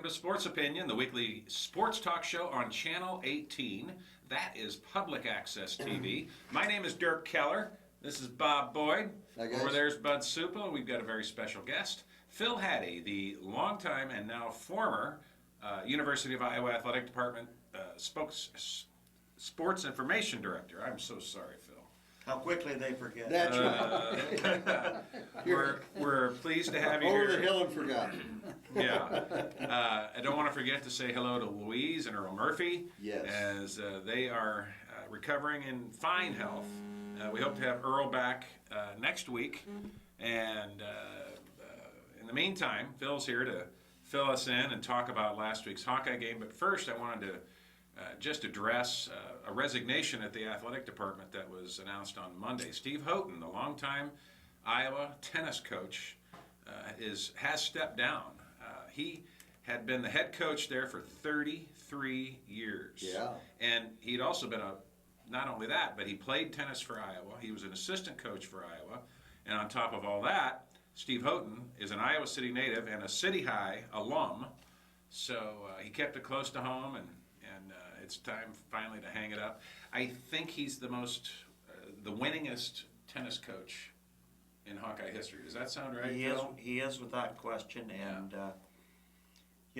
Welcome to Sports Opinion, the weekly sports talk show on Channel 18. That is public access TV. My name is Dirk Keller. This is Bob Boyd. Hi, guys. Over there's Bud Supla. We've got a very special guest, Phil Haddy, the longtime and now former University of Iowa Athletic Department Sports Information Director. I'm so sorry, Phil. How quickly they forget. That's right. We're pleased to have you Over here. the hill and forgotten. Yeah. I don't want to forget to say hello to Louise and Earl Murphy. Yes. As they are recovering in fine health. We hope to have Earl back next week. And in the meantime, Phil's here to fill us in and talk about last week's Hawkeye game. But first, I wanted to just address a resignation at the athletic department that was announced on Monday. Steve Houghton, the longtime Iowa tennis coach, has stepped down. He had been the head coach there for 33 years. Yeah. And he'd also been not only that, but he played tennis for Iowa. He was an assistant coach for Iowa. And on top of all that, Steve Houghton is an Iowa City native and a City High alum. So he kept it close to home, and it's time finally to hang it up. I think he's the winningest tennis coach in Hawkeye history. Does that sound right, Phil? He is without question. And,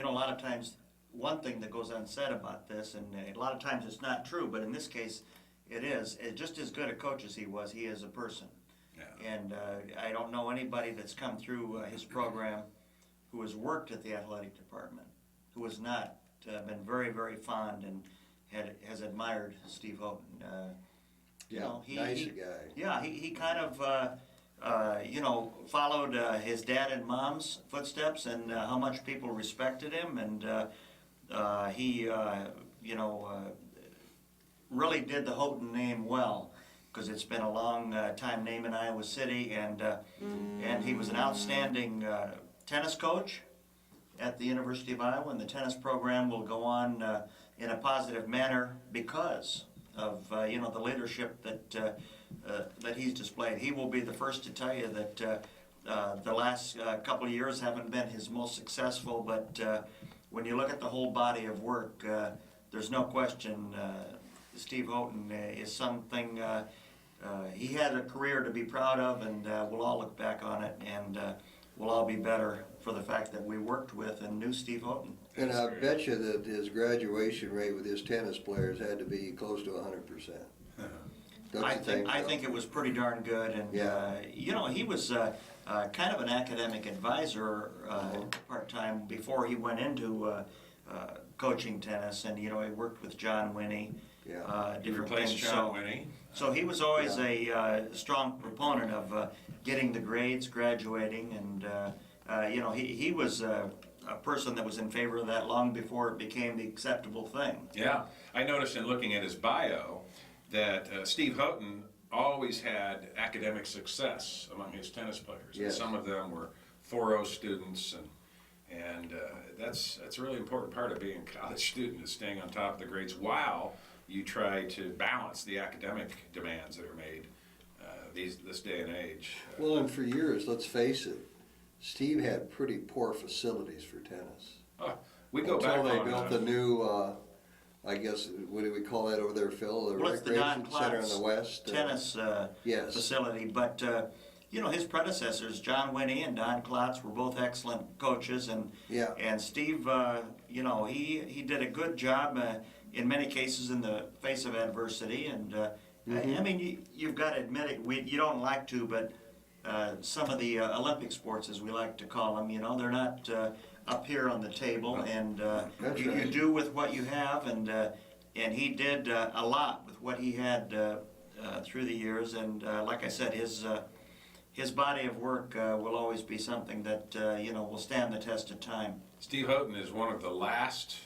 a lot of times, one thing that goes unsaid about this, and a lot of times it's not true, but in this case, it is. Just as good a coach as he is a person. Yeah. And I don't know anybody that's come through his program who has worked at the athletic department who has not been very, very fond and has admired Steve Houghton. Nice guy. Yeah, he kind of, followed his dad and mom's footsteps and how much people respected him. And he, really did the Houghton name well, because it's been a long time name in Iowa City. And he was an outstanding tennis coach at the University of Iowa, and the tennis program will go on in a positive manner because of the leadership that he's displayed. He will be the first to tell you that the last couple of years haven't been his most successful, but when you look at the whole body of work, there's no question Steve Houghton is something. He had a career to be proud of, and we'll all look back on it, and we'll all be better for the fact that we worked with and knew Steve Houghton. And I bet you that his graduation rate with his tennis players had to be close to 100%. I think it was pretty darn good, and he was kind of an academic advisor part-time before he went into coaching tennis, and he worked with John Winnie. He replaced John Winnie. So he was always a strong proponent of getting the grades, graduating, and he was a person that was in favor of that long before it became the acceptable thing. Yeah, I noticed in looking at his bio that Steve Houghton always had academic success among his tennis players. Yes. And some of them were 4.0 students, and that's a really important part of being a college student, is staying on top of the grades while you try to balance the academic demands that are made this day and age. Well, and for years, let's face it, Steve had pretty poor facilities for tennis. We go back until they on, built the new, I guess, what do we call that over there, Phil? The Well, it's the recreation Don center in Klotz the west. tennis Yes. facility, but his predecessors, John Winnie and Don Klotz, were both excellent coaches, and Steve, he did a good job in many cases in the face of adversity, and I mean, you've got to admit it. You don't like to, but some of the Olympic sports, as we like to call them, they're not up here on the table, and you do with what you have, and he did a lot with what he had through the years, and like I said, his body of work will always be something that will stand the test of time. Steve Houghton is one of the last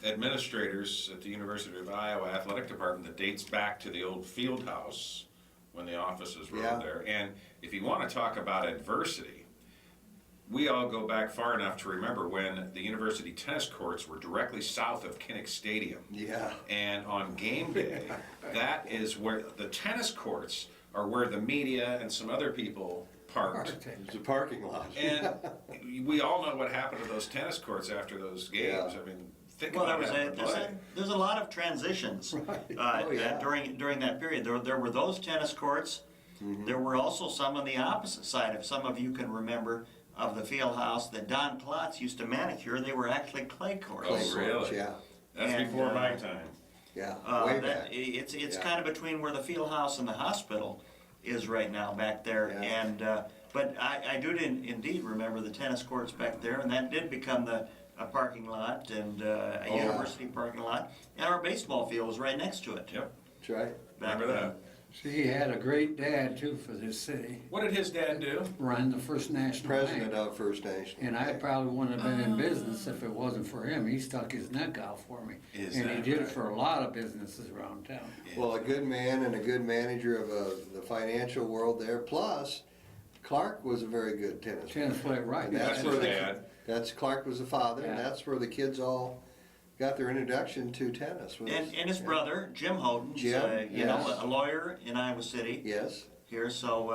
administrators at the University of Iowa Athletic Department that dates back to the old field house when the offices were there. And if you want to talk about adversity, we all go back far enough to remember when the university tennis courts were directly south of Kinnick Stadium. Yeah. And on game day, that is where the tennis courts are, where the media and some other people parked. It's a parking lot. And we all know what happened to those tennis courts after those games. Yeah. I mean, think Well, about having to play. there's a lot of transitions Oh, yeah. during that period. There were those tennis courts. Mm-hmm. There were also some on the opposite side, if some of you can remember, of the field house that Don Klotz used to manicure. They were actually clay courts. Oh, Clay really? courts, yeah, That's And, before my time. yeah, way back. It's Yeah. kind of between where the field house and the hospital is right now back there. Yeah. And but I do indeed remember the tennis courts back there, and that did become a parking lot and a Oh, yeah. university parking lot. And our baseball field was right next to it. Yep, That's right. back remember then. that. See, he had a great dad too for this city, What did his dad do? run the First National President Bank. of First National. And I probably wouldn't have been in business if it wasn't for him. He stuck his neck out for me. Is And he that did it right? for a lot of businesses around town. Well, a good man and a good manager of the financial world there. Plus, Clark was a very good tennis player. Tennis player, right. And That's where his the- dad. That's Clark was the father, and Yeah. that's where the kids all got their introduction to tennis. Was, And his yeah. brother, Jim Houghton, Jim, you know, yes. a lawyer in Iowa City Yes. here. So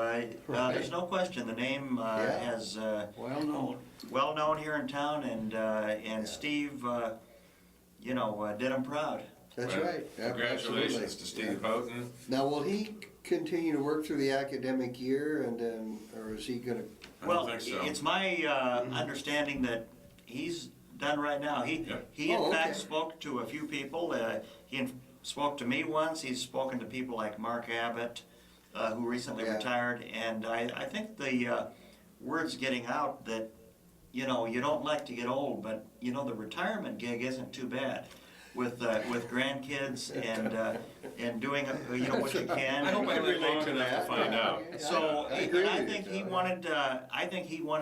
there's no question the name Yeah. has Well known. well known here in town, and Steve, did him proud. That's Well, right. Yeah, Congratulations absolutely. to Steve Houghton. Now, will he continue to work through the academic year, and then, or is he going to? I Well, don't think so. it's my understanding that he's done right now. Yep. He in Oh, fact okay. spoke to a few people. Spoke to me once. He's spoken to people like Mark Abbott, who recently Yeah. retired, and I think the word's getting out that you don't like to get old, but the retirement gig isn't too bad. With grandkids and doing what you can. I hope I live relate long to enough to that. find Yeah. out. So, I agree and I with think you, he John. wanted,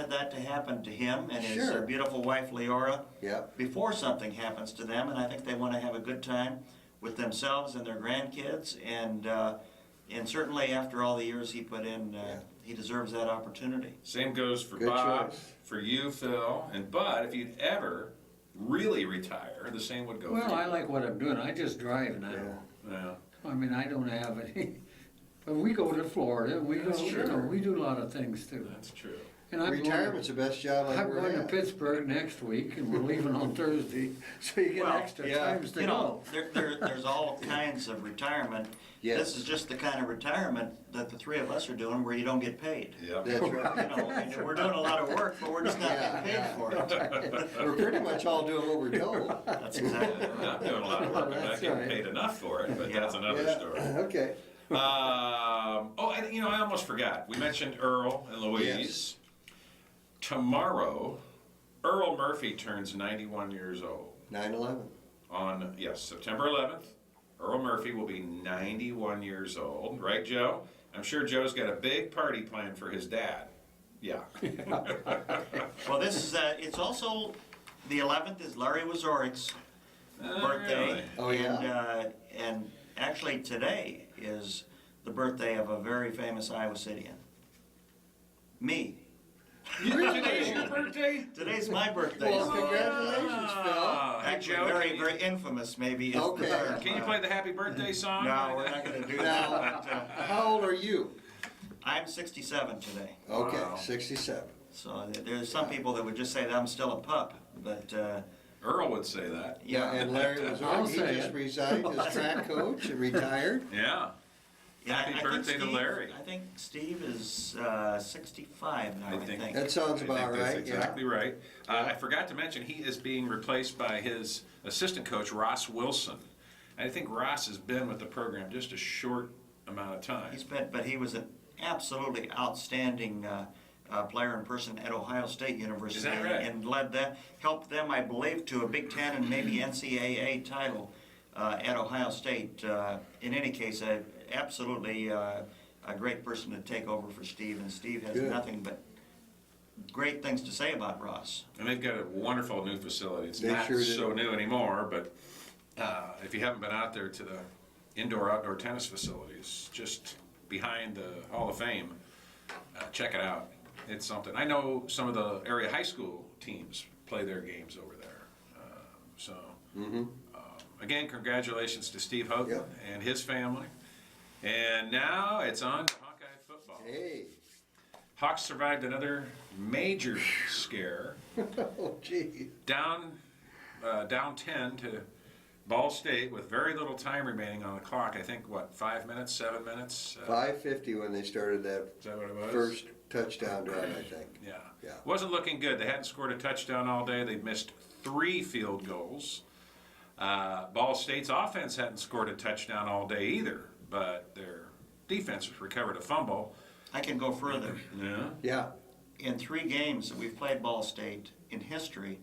that to happen to him and his Sure. beautiful wife Leora Yeah. before something happens to them, and I think they want to have a good time with themselves and their grandkids, and certainly after all the years he put in, he deserves that opportunity. Same goes for Good Bob, choice. for you, Phil, and Bud. If you'd ever really retire, the same would go for Well, you. I like what I'm doing. I just drive now. Yeah. Yeah. I mean, I don't have any, but we go to Florida, we go, That's true. we do a lot of things too. That's true. And I'm going Retirement's the best job I've I'm ever going to had. Pittsburgh next week and we're leaving on Thursday, so you get Well, extra yeah. times to go. There's all kinds of retirement. Yes. This is just the kind of retirement that the three of us are doing where you don't get paid. Yep. That's right. We're doing a lot of work, but we're just not Yeah, getting paid yeah. for it. We're pretty much all doing what we're told. That's exactly I'm not doing a lot of work. I'm not That's getting right. paid enough for it, but Yeah. that's another Yeah. story. Okay. I almost forgot. We mentioned Earl and Louise. Yes. Tomorrow, Earl Murphy turns 91 years old. 9/11. On, September 11th, Earl Murphy will be 91 years old. Right, Joe? I'm sure Joe's got a big party planned for his dad. Yeah. Well, this is, it's also, the 11th is Larry Wazorik's birthday. Really? Oh, yeah? And actually today is the birthday of a very famous Iowa Cityan. Me. Today's your birthday? Today's my birthday. Well, so- congratulations, Phil. Hey, Actually, Joe, very, can you, very infamous maybe is Okay. the term. can you play the happy birthday song? No, we're not gonna do that. Now, but, how old are you? I'm 67 today. Okay, Wow. 67. So there's some people that would just say that I'm still a pup, but, Earl would say that. yeah. And Larry was I'll on, he say just it. resigned as track coach and retired. Yeah. Yeah, Happy I think birthday to Steve- Larry. I think Steve is 65 now, I think. That sounds I about think that's right, exactly right. I forgot to mention, he is being replaced by his assistant coach, Ross Wilson. And I think Ross has been with the program just a short amount of time. But he was an absolutely outstanding player and person at Ohio State University. Is that right? And helped them, I believe, to a Big Ten and maybe NCAA title at Ohio State. In any case, absolutely a great person to take over for Steve, and Steve has Good. nothing but great things to say about Ross. And they've got a wonderful new facility. It's They not sure do. so new anymore, but if you haven't been out there to the indoor-outdoor tennis facilities, just behind the Hall of Fame, check it out. It's something. I know some of the area high school teams play their games over there. Again, congratulations to Steve Houghton Yep. and his family. And now it's on to Hawkeye football. Hey, Hawks survived another major scare. Oh, gee. Down 10 to Ball State with very little time remaining on the clock. I think, what, 5 minutes, 7 minutes? 5:50 when they started that Is that what it was? first touchdown drive, I think. Yeah. Yeah. Wasn't looking good. They hadn't scored a touchdown all day. They'd missed 3 field goals. Ball State's offense hadn't scored a touchdown all day either, but their defense recovered a fumble. I can go further. Yeah. Yeah. In 3 games that we've played Ball State in history,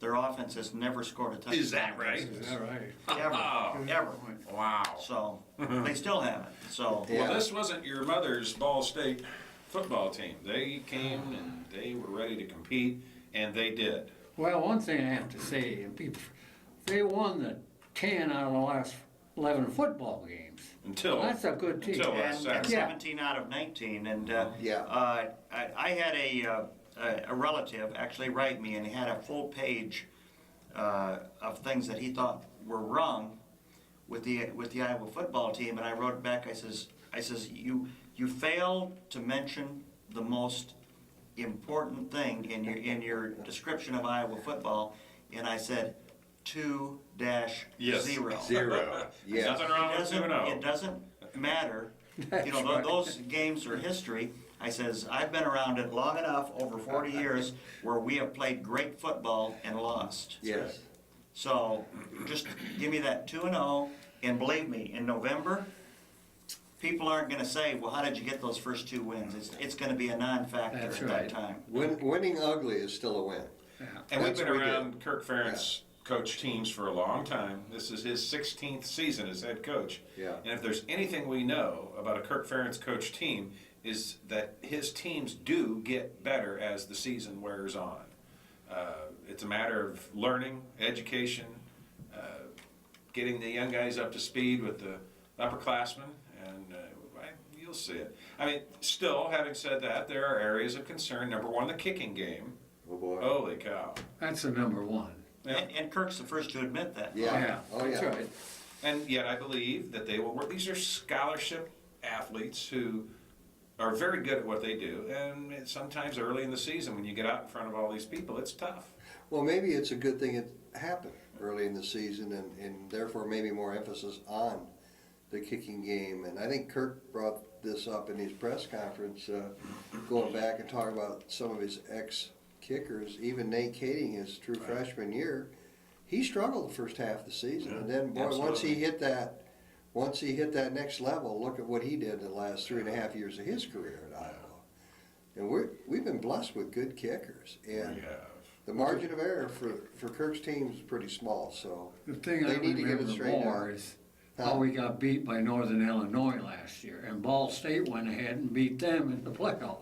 their offense has never scored a touchdown. Is that right? Is that right? Ever. Wow. So, they still haven't, so. Yeah. Well, this wasn't your mother's Ball State football team. They came and they were ready to compete, and they did. Well, one thing I have to say, and people, they won the 10 out of the last 11 football games. Until That's a good team. Until- And Saturday. 17 out of 19, and Yeah. I had a relative actually write me, and he had a full page of things that he thought were wrong with the Iowa football team, and I wrote back. I says you failed to mention the most important thing in your description of Iowa football, and I said 2-0. Yes. 0. Yes. Nothing wrong with It 2-0. doesn't matter. That's You know, right. those games are history. I says, I've been around it long enough, over 40 years, where we have played great football and lost. Yes. So, just give me that 2-0, and believe me, in November, people aren't gonna say, well, how did you get those first 2 wins? It's gonna be a non-factor That's at right. that time. Winning ugly is still a win. And we've That's been what we around Kirk Ferentz coach teams for a long time. This is his 16th season as head coach. Yeah. And if there's anything we know about a Kirk Ferentz coach team, is that his teams do get better as the season wears on. It's a matter of learning, education, getting the young guys up to speed with the upperclassmen, and you'll see it. I mean, still, having said that, there are areas of concern. Number one, the kicking game. Oh, boy. Holy cow. That's the number one. Yeah. And Kirk's the first to admit that. Yeah. Oh, That's yeah. right. And yet I believe that they will work. These are scholarship athletes who are very good at what they do. And sometimes early in the season, when you get out in front of all these people, it's tough. Well, maybe it's a good thing it happened early in the season, and therefore maybe more emphasis on the kicking game. And I think Kirk brought this up in his press conference, going back and talking about some of his ex-kickers. Even Nate Kading, his true freshman year, he struggled the first half of the season, and then boy, once he hit that next level, look at what he did in the last 3.5 years of his career at Iowa. And we've been blessed with good kickers, and We have. the margin of error for Kirk's team is pretty small. So The thing I They need to get it remember straightened more out. is how we got beat by Northern Illinois last year, and Ball State went ahead and beat them in the playoff.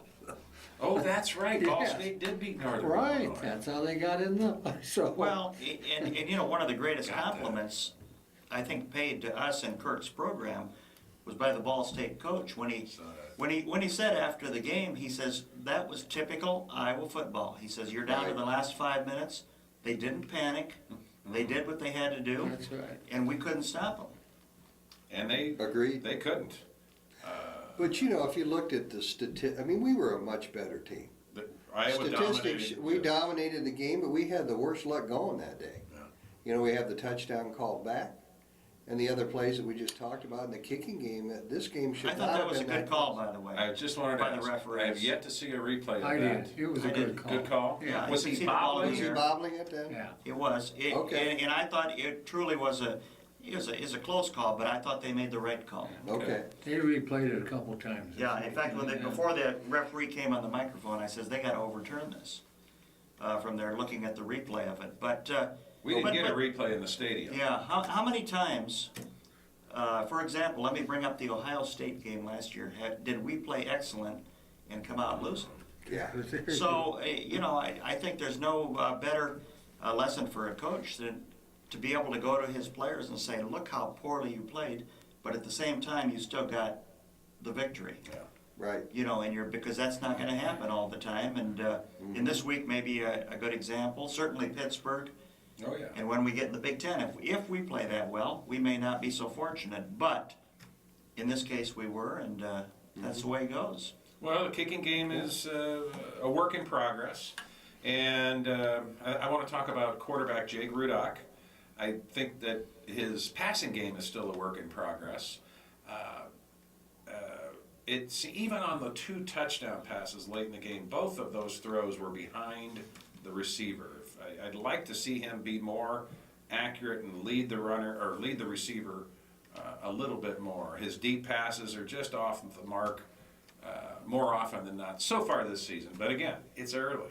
Oh, that's right. Ball Yes. State did beat Northern Right, Illinois. that's how they got in the, so. Well, and you know, one of the greatest Got that. compliments, I think, paid to us in Kirk's program was by the Ball State coach when he said after the game, he says, that was typical Iowa football. He says, you're down to Right. the last 5 minutes. They didn't panic. They did what they had to do, That's right. and we couldn't stop them. And they agreed. couldn't. But you know, if you looked at the I mean, we were a much better team. The- Iowa Statistics, dominated. we dominated the game, but we had the worst luck going that day. Yeah. You know, we had the touchdown called back, and the other plays that we just talked about in the kicking game. This game should I not thought that have was a been good call, by the way. I just wanted to By the ask, I referees. have yet to see a replay of I that. did, it was a I good did. call. Good call? Yeah, Was I he see the ball in bobbling? Was he here. bobbling it then? Yeah, It was. Okay. And I thought it truly was a close call, but I thought they made the right call. Okay. they replayed it a couple times. Yeah, in fact, before the referee came on the microphone, I says, they gotta overturn this, from there, looking at the replay of it, but, We didn't but- get a but- replay in the stadium. Yeah, how many times, for example, let me bring up the Ohio State game last year, did we play excellent and come out losing? Yeah. So, you know, I think there's no better lesson for a coach than to be able to go to his players and say, look how poorly you played, but at the same time, you still got the victory. Right. You know, because that's not gonna happen all the time, and in this week, maybe a good example, certainly Pittsburgh, Oh, yeah. and when we get in the Big Ten, if we play that well, we may not be so fortunate, but in this case, we were, and that's the way it goes. Well, the kicking game is a work in progress, and I want to talk about quarterback Jake Rudock. I think that his passing game is still a work in progress. It's even on the 2 touchdown passes late in the game. Both of those throws were behind the receiver. I'd like to see him be more accurate and lead the runner or lead the receiver a little bit more. His deep passes are just off the mark more often than not so far this season. But again, it's early,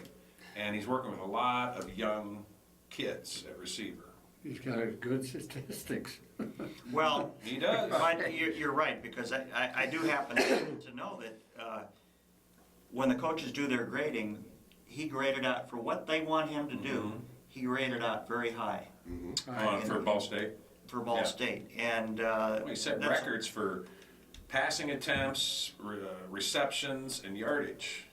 and he's working with a lot of young kids at receiver. He's got good statistics. Well, He does. but you're right, because I do happen to know that when the coaches do their grading, he graded out for what they want him to do. He graded out very high For Ball State. for Ball Yeah. State, and He set that's- records for passing attempts, receptions, and yardage.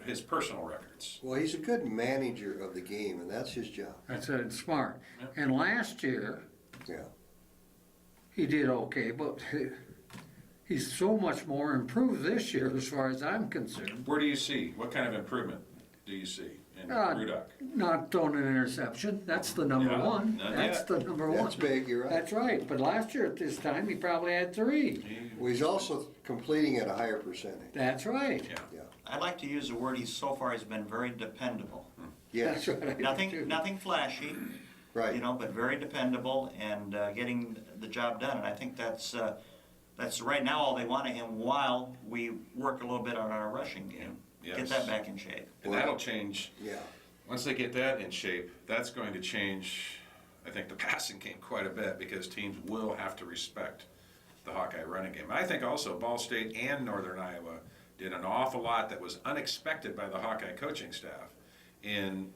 His personal records. Well, he's a good manager of the game, and that's his job. That's smart. Yeah. And last year, Yeah. he did okay, but he's so much more improved this year as far as I'm concerned. Where do you see? What kind of improvement do you see in Uh, Rudock? Not throwing an interception, that's the number Yeah, one. not That's yet. the number one. That's big, you're right. That's right, but last year at this time, he probably had 3. Well, he's also completing at a higher percentage. That's right. Yeah. Yeah. I like to use the word, so far he's been very dependable. Yes, That's right. Nothing flashy, right. you know, but very dependable and getting the job done. And I think that's right now all they want of him while we work a little bit on our rushing game. Yes. Get that back in shape. And that'll change. Yeah. Once they get that in shape, that's going to change, I think, the passing game quite a bit because teams will have to respect the Hawkeye running game. I think also Ball State and Northern Iowa did an awful lot that was unexpected by the Hawkeye coaching staff in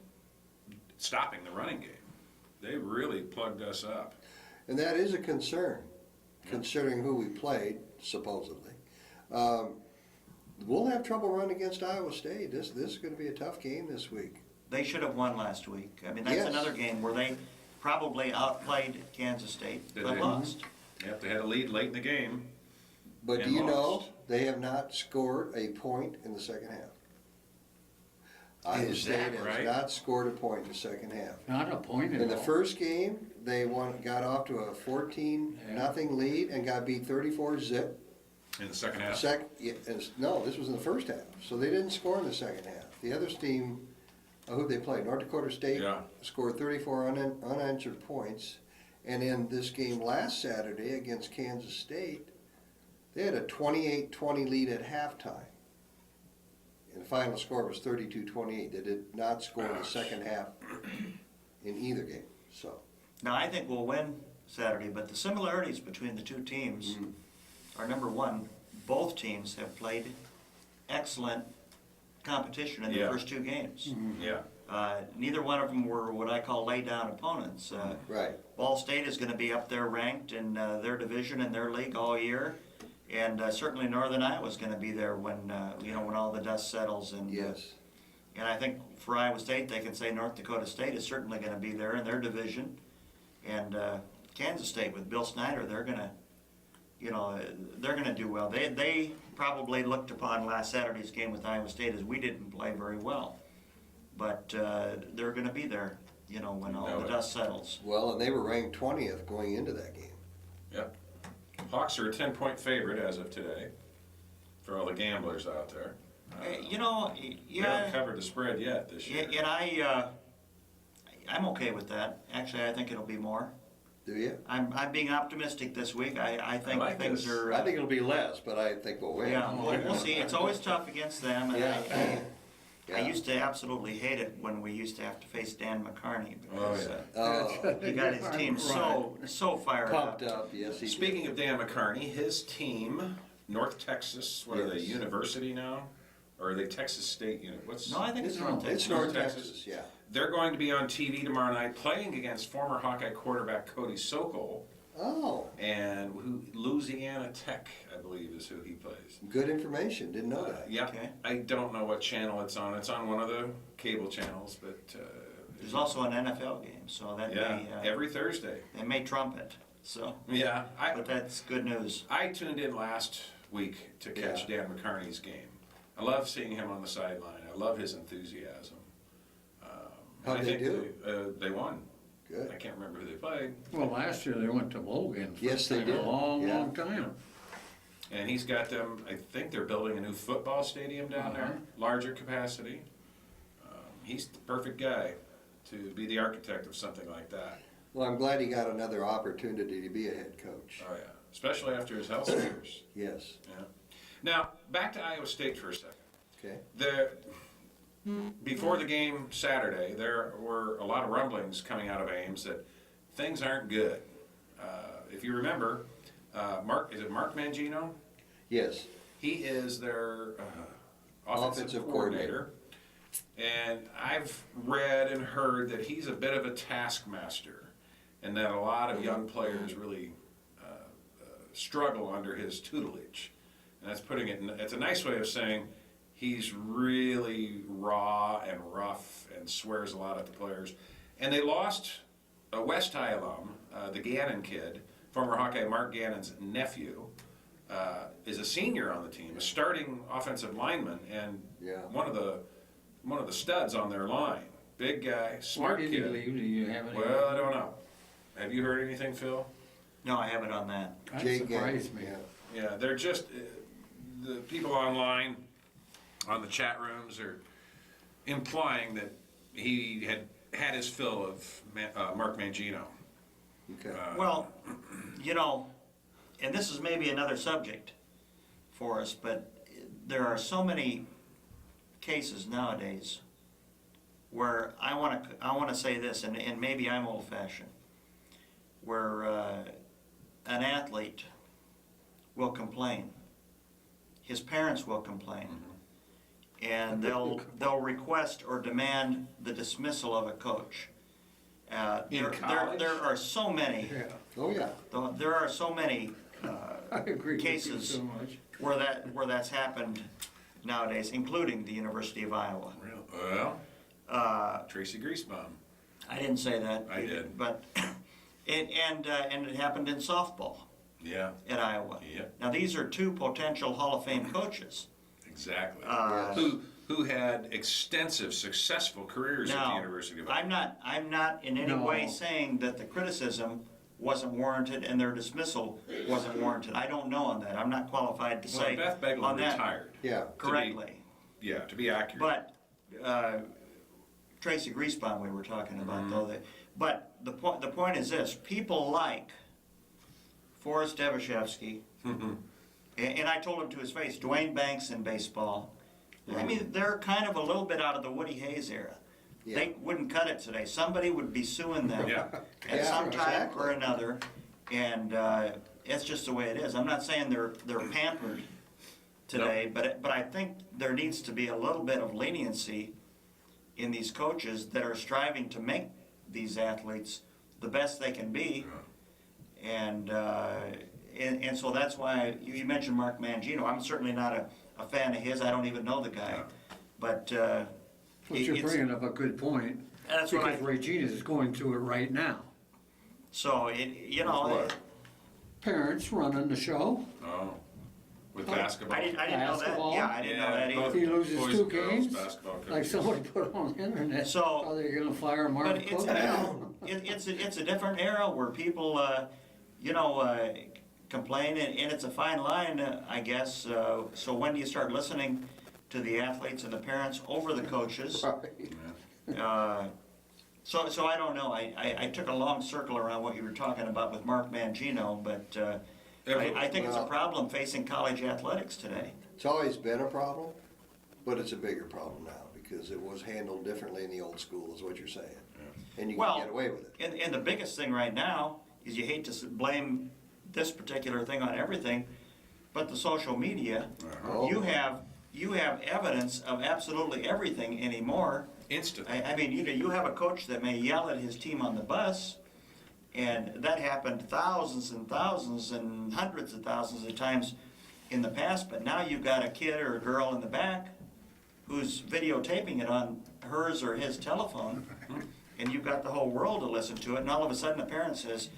stopping the running game. They really plugged us up. And that is a concern, considering who we played, supposedly. We'll have trouble running against Iowa State. This is going to be a tough game this week. They should have won last week. I mean, that's Yes. another game where they probably outplayed Kansas State, Did but they? lost. Yep, they had a lead late in the game. But And do you know, lost. they have not scored a point in the second half. Iowa Is State that right? has not scored a point in the second half. Not a point at In the all. first game, they got off to a 14-0 lead and got beat 34-zip. In the second half. No, this was in the first half, so they didn't score in the second half. The other team, who they played, North Dakota State, Yeah. scored 34 unanswered points. And in this game last Saturday against Kansas State, they had a 28-20 lead at halftime. And the final score was 32-28. They did not score in the second half in either game, so. Now, I think we'll win Saturday, but the similarities between the two teams are, number one, both teams have played excellent competition in the Yeah. first 2 games. Yeah. Neither one of them were what I call lay-down opponents. Right. Ball State is going to be up there ranked in their division and their league all year, and certainly Northern Iowa is going to be there when when all the dust settles. And Yes. and I think for Iowa State, they can say North Dakota State is certainly going to be there in their division, and Kansas State with Bill Snyder, they're going to, they're going to do well. They probably looked upon last Saturday's game with Iowa State as we didn't play very well, but they're going to be there, when all the dust settles. Well, and they were ranked 20th going into that game. Yep. Hawks are a 10-point favorite as of today for all the gamblers out there. We We haven't covered the spread yet this year. and I'm okay with that. Actually, I think it'll be more. Do you? I'm being optimistic this week. I think like things this. are. I think it'll be less, but I think we'll win. Yeah, we'll see. It's always tough against them, and Yeah. I used to absolutely hate it when we used to have to face Dan McCarney because Oh, he got his team so fired pumped up. up, yes, he Speaking did. of Dan McCarney, his team, North Texas, what are they, Yes. university now? Or are they Texas State? What's? No, I think it's North It's Texas. North Texas. Texas, yeah. They're going to be on TV tomorrow night playing against former Hawkeye quarterback Cody Sokol Oh, and Louisiana Tech, I believe, is who he plays. good information, didn't know that. Yeah, Okay. I don't know what channel it's on. It's on one of the cable channels, but There's also an NFL game, so that yeah, may every Thursday. they may trump it. So, Yeah, but that's good news. I tuned in last week to catch Dan McCarney's game, I love seeing him on the sideline. I love his enthusiasm. How'd I they think do? They won. Good. I can't remember who they played. Well, last year they went to bowl games. Yes, they first time in did. a long, Yeah. long time. And he's got them, I think they're building a new football stadium down there, larger capacity. He's the perfect guy to be the architect of something like that. Well, I'm glad he got another opportunity to be a head coach. Oh, yeah. Especially after his health scares. Yes. Yeah. Now, back to Iowa State for a second. Okay. Before the game Saturday, there were a lot of rumblings coming out of Ames that things aren't good. If you remember, Mark Mangino? Yes. He is their offensive coordinator. And I've read and heard that he's a bit of a taskmaster and that a lot of young players really struggle under his tutelage. And that's putting it, it's a nice way of saying he's really raw and rough and swears a lot at the players. And they lost a West High alum, the Gannon kid, former Hawkeye Mark Gannon's nephew, is a senior on the team, a starting offensive lineman, and Yeah. one of the studs on their line. Big guy, smart Why did he kid. leave? Do you have any? Well, I don't know. Have you heard anything, Phil? No, I haven't on that. That Jay surprised me. Gannon, Yeah, they're just the people online on the chat rooms are implying that he had his fill of Mark Mangino. yeah. Okay. Well, you know, and this is maybe another subject for us, but there are so many cases nowadays where I want to say this, and maybe I'm old-fashioned, where an athlete will complain, his parents will complain, and they'll request or demand the dismissal of a coach. college? There are so many. Yeah, Oh, yeah. There are so many I agree with you cases so much. where that's happened nowadays, including the University of Iowa. Well, Tracy Greasebaum. I didn't say that. I did. But and it happened in softball Yeah, at Iowa. Yep. Now these are two potential Hall of Fame coaches. exactly. Yes. Who had extensive, successful careers at the Now, University of Iowa. I'm not in any No. way saying that the criticism wasn't warranted and their dismissal wasn't warranted. I don't know on that. I'm not qualified to Well, say Beth Begler on that retired. Yeah. correctly. To be accurate. But Tracy Greasebaum we were talking about though. But the point is this: people like Forrest Devashevsky, and I told him to his face, Dwayne Banks in baseball. I mean, they're kind of a little bit out of the Woody Hayes era. Yeah. They wouldn't cut it today. Somebody would be suing them Yeah. at Yeah, some time exactly. or another, and it's just the way it is. I'm not saying they're pampered today, but I think there needs to be a little bit of leniency in these coaches that are striving to make these athletes the best they can be, and so that's why you mentioned Mark Mangino. I'm certainly not a fan of his. I don't even know the guy, but But you're bringing up a good point. That's what Because Regina is going through it right now. so What? Parents running the show. Oh, with basketball. I didn't know that. Basketball? Yeah, I didn't know that both either. He loses boys two and girls games, basketball like coaches. somebody put on the internet. So- Are they gonna fire Mark But it's Cook? it's a different era where people complain, and it's a fine line, I guess. So when do you start listening to the athletes and the parents over the coaches? So I don't know. I took a long circle around what you were talking about with Mark Mangino, but I think it's a Well- problem facing college athletics today. It's always been a problem, but it's a bigger problem now because it was handled differently in the old school, is what you're saying. And you Well, can get away with it. And the biggest thing right now is you hate to blame this particular thing on everything, but the social media, Oh. you have evidence of absolutely everything anymore. Instantly. I mean, you have a coach that may yell at his team on the bus, and that happened thousands and thousands and hundreds of thousands of times in the past, but now you've got a kid or a girl in the back who's videotaping it on hers or his telephone, and you've got the whole world to listen to it, and all of a sudden the parent says,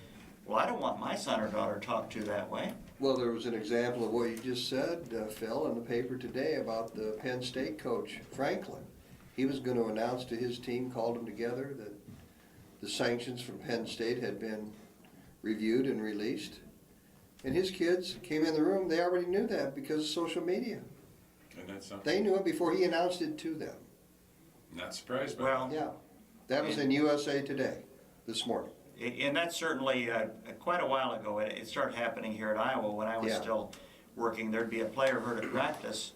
Well, I don't want my son or daughter talked to that way. Well, there was an example of what you just said, Phil, in the paper today about the Penn State coach, Franklin. He was going to announce to his team, called them together, that the sanctions from Penn State had been reviewed and released. And his kids came in the room, they already knew that because of social media. And that's something, They knew it before he announced it to them. not surprised by. Well, Yeah, that was in USA Today this morning. and that's certainly quite a while ago. It started happening here at Iowa when I was Yeah. still working. There'd be a player hurt at practice,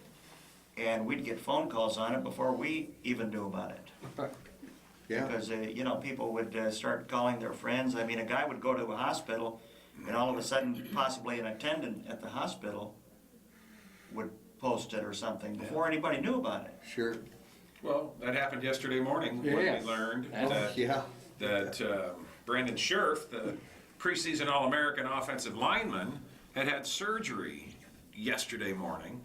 and we'd get phone calls on it before we even knew about it. Yeah, Because, people would start calling their friends. I mean, a guy would go to a hospital, and all of a sudden, possibly an attendant at the hospital would post it or something before anybody knew about it. sure. Well, that happened yesterday morning when we Yes. learned That's- Yeah, that Brandon Scherf, the preseason All-American offensive lineman, had surgery yesterday morning.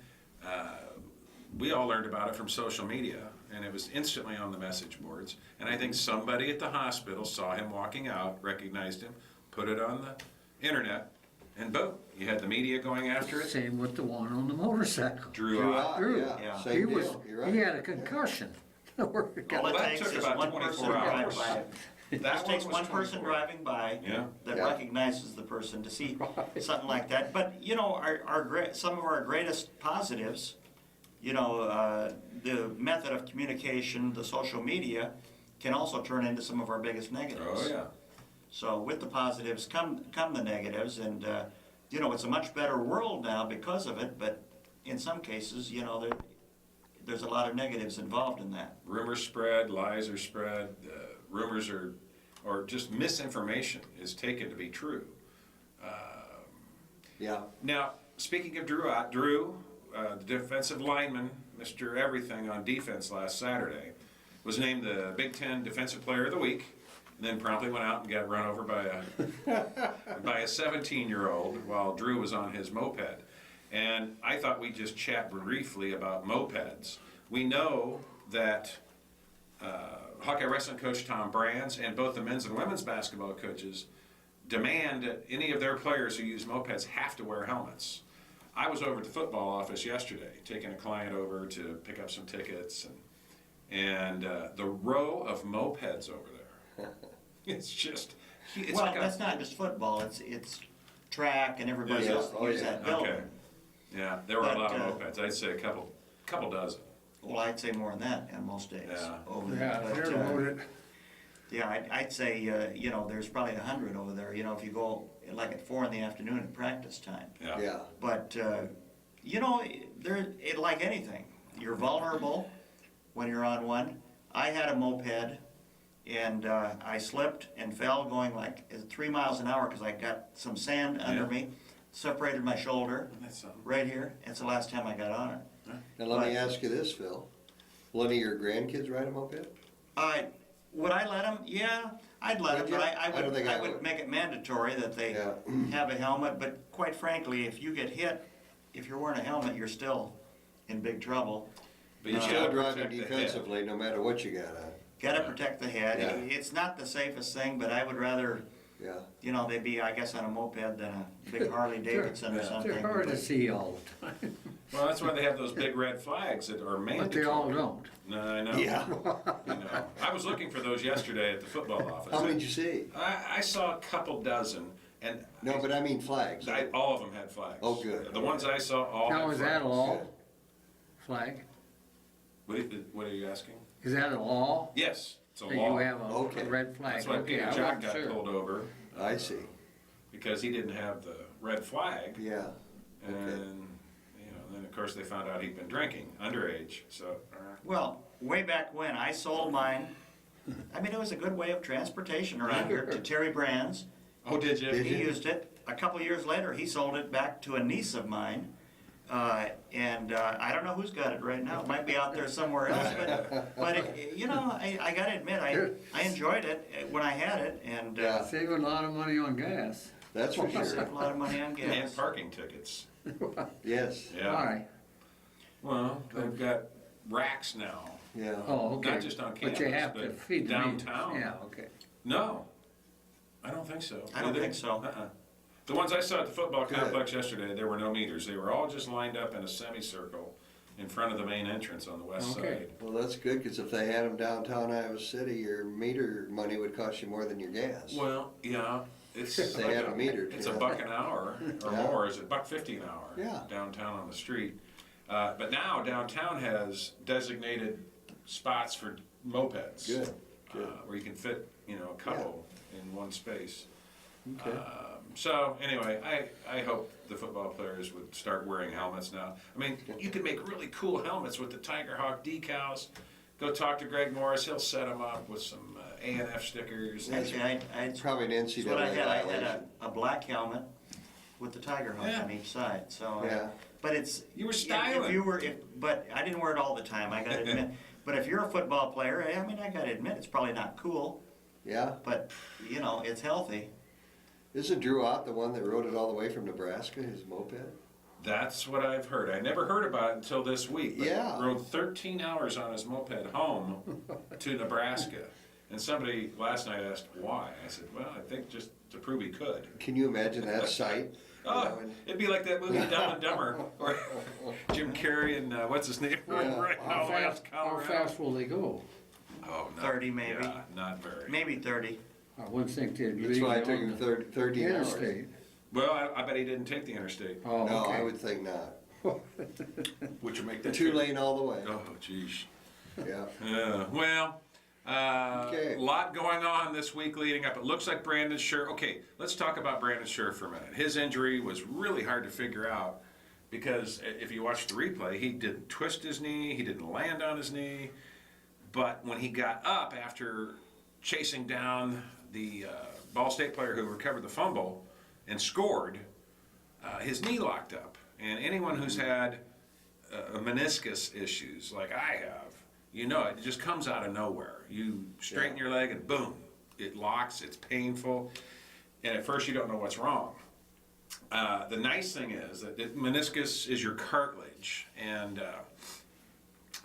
We all learned about it from social media, and it was instantly on the message boards. And I think somebody at the hospital saw him walking out, recognized him, put it on the internet, and boom, you had the media going after it. Same with the one on the motorcycle. Drew Drew out. out, Drew. yeah, Yeah. He same was, deal, you're right. he had a concussion. All Well, it that takes took is about one person 24 driving hours. by. It That just takes was one person 24. driving by Yeah. that Yeah. recognizes the person to see something like that. But, some of our greatest positives, the method of communication, the social media, can also turn into some of our biggest negatives. Oh, yeah. So with the positives come the negatives, and it's a much better world now because of it. But in some cases, there's a lot of negatives involved in that. Rumors spread, lies are spread, rumors are, or just misinformation is taken to be true. yeah. Now, speaking of Drew, the defensive lineman, Mr. Everything on defense last Saturday, was named the Big Ten Defensive Player of the Week, and then promptly went out and got run over by a 17-year-old while Drew was on his moped. And I thought we'd just chat briefly about mopeds. We know that Hawkeye wrestling coach Tom Brands and both the men's and women's basketball coaches demand that any of their players who use mopeds have to wear helmets. I was over at the football office yesterday, taking a client over to pick up some tickets, and the row of mopeds over there, it's just, it's Well, like that's not just football, it's track and everybody Yeah. else that Oh, use yeah. that building. Okay. Yeah, there were a But, lot of mopeds. I'd say a couple dozen. Well, I'd say more than that on most days Yeah. over Yeah, there. they're But, loaded. yeah, I'd say, there's probably 100 over there, if you go like at 4 in the afternoon at practice time. Yeah, But, like anything, you're vulnerable when you're on one. I had a moped, and I slipped and fell going like 3 miles an hour because I got some sand under Yeah. me, separated my shoulder That's something. right here. It's the last time I got on it. now let me But- ask you this, Phil. Will any of your grandkids ride a moped? Would I let them? Yeah, I'd let Would them, but you? I I don't think I would would. make it mandatory that they Yeah. have a helmet. But quite frankly, if you get hit, if you're wearing a helmet, you're still in big trouble. But You're you still gotta driving protect the head. defensively, no matter what you got on. Gotta Yeah. protect the head. Yeah. It's not the safest thing, but I would rather, Yeah, they'd be, I guess, on a moped than a big Harley Davidson or Yeah. something. They're hard to But- see all the time, Well, that's why they have those big red flags that are mandatory. but they all don't. No, I know. yeah. You know. I was looking for those yesterday at the football office. How many did you see? I saw a couple dozen, and No, but I mean flags. all of them had flags. Oh, good. The ones I saw all Now, had is flags. that a law flag? What are you asking? Is that a law? Yes, it's a That law. you have Okay. a red flag? That's why Okay, Peter I Jock wasn't got sure. pulled over I see, because he didn't have the red flag, yeah. and then of course they found out he'd been drinking underage. So Well, way back when, I sold mine. I mean, it was a good way of transportation around here to Terry Brands. oh, did you? Did He you? used it. A couple years later, he sold it back to a niece of mine. I don't know who's got it right now. It might be out there somewhere else. But I got to admit, I enjoyed it when I had it, and Yeah. Saving a lot of money on gas. That's for saved sure. a lot of money on And gas. parking tickets. Yes, Yeah. Why? Well, they've got racks now. yeah. Oh, okay. Not just on But you campus, have to but feed the means. downtown. Yeah, okay. No, I don't don't think so. I don't Do they? think so. The ones I saw at the football Good. complex yesterday, there were no meters. They were all just lined up in a semicircle in front of the main entrance on the west Okay. side. Well, that's good, because if they had them downtown Iowa City, your meter money would cost you more than your gas. Well, yeah, it's They like had a meter, it's yeah. $1 an hour or Yeah. more. Is it $1.50 an hour? Yeah. Downtown on the street. But now downtown has designated spots for mopeds. Good, good. Where you can fit, a couple in one space. Okay. So anyway, I hope the football players would start wearing helmets now. I mean, you can make really cool helmets with the Tiger Hawk decals. Go talk to Greg Morris; he'll set them up with some A&F stickers. Actually, I It's probably an that's what I NCAA had. I had violation. a black helmet with the tiger hawk Yeah. on each side. So, Yeah. but it's You were if styling. but I didn't wear it all the time. I gotta admit. But if you're a football player, I mean, I gotta admit, it's probably not cool, Yeah. but it's healthy. Isn't Drew Ott the one that rode it all the way from Nebraska, his moped? That's what I've heard. I never heard about it until this week. But Yeah. rode 13 hours on his moped home to Nebraska. And somebody last night asked why. I said, well, I think just to prove he could. Can you imagine that sight? Oh, it'd be like that movie Dumb and Dumber, where Jim Carrey and what's his name? Yeah. Right How now, fast, how fast will they go? Oh, not, 30 maybe. Yeah, not very. Maybe 30. I wouldn't think they'd That's leave why it it took on him the 13 hours. interstate. Well, I bet he didn't take the interstate, Oh, No, okay. I would think not. which would make that Two lane all the way. Oh, geez. Yeah. Well, Okay. a lot going on this week leading up. It looks like Brandon Scherf. Okay, let's talk about Brandon Scherf for a minute. His injury was really hard to figure out because if you watch the replay, he didn't twist his knee, he didn't land on his knee. But when he got up after chasing down the Ball State player who recovered the fumble and scored, his knee locked up. And anyone who's had meniscus issues like I have, it just comes out of nowhere. You straighten your leg and boom, it locks, it's painful, and at first you don't know what's wrong. The nice thing is that meniscus is your cartilage, and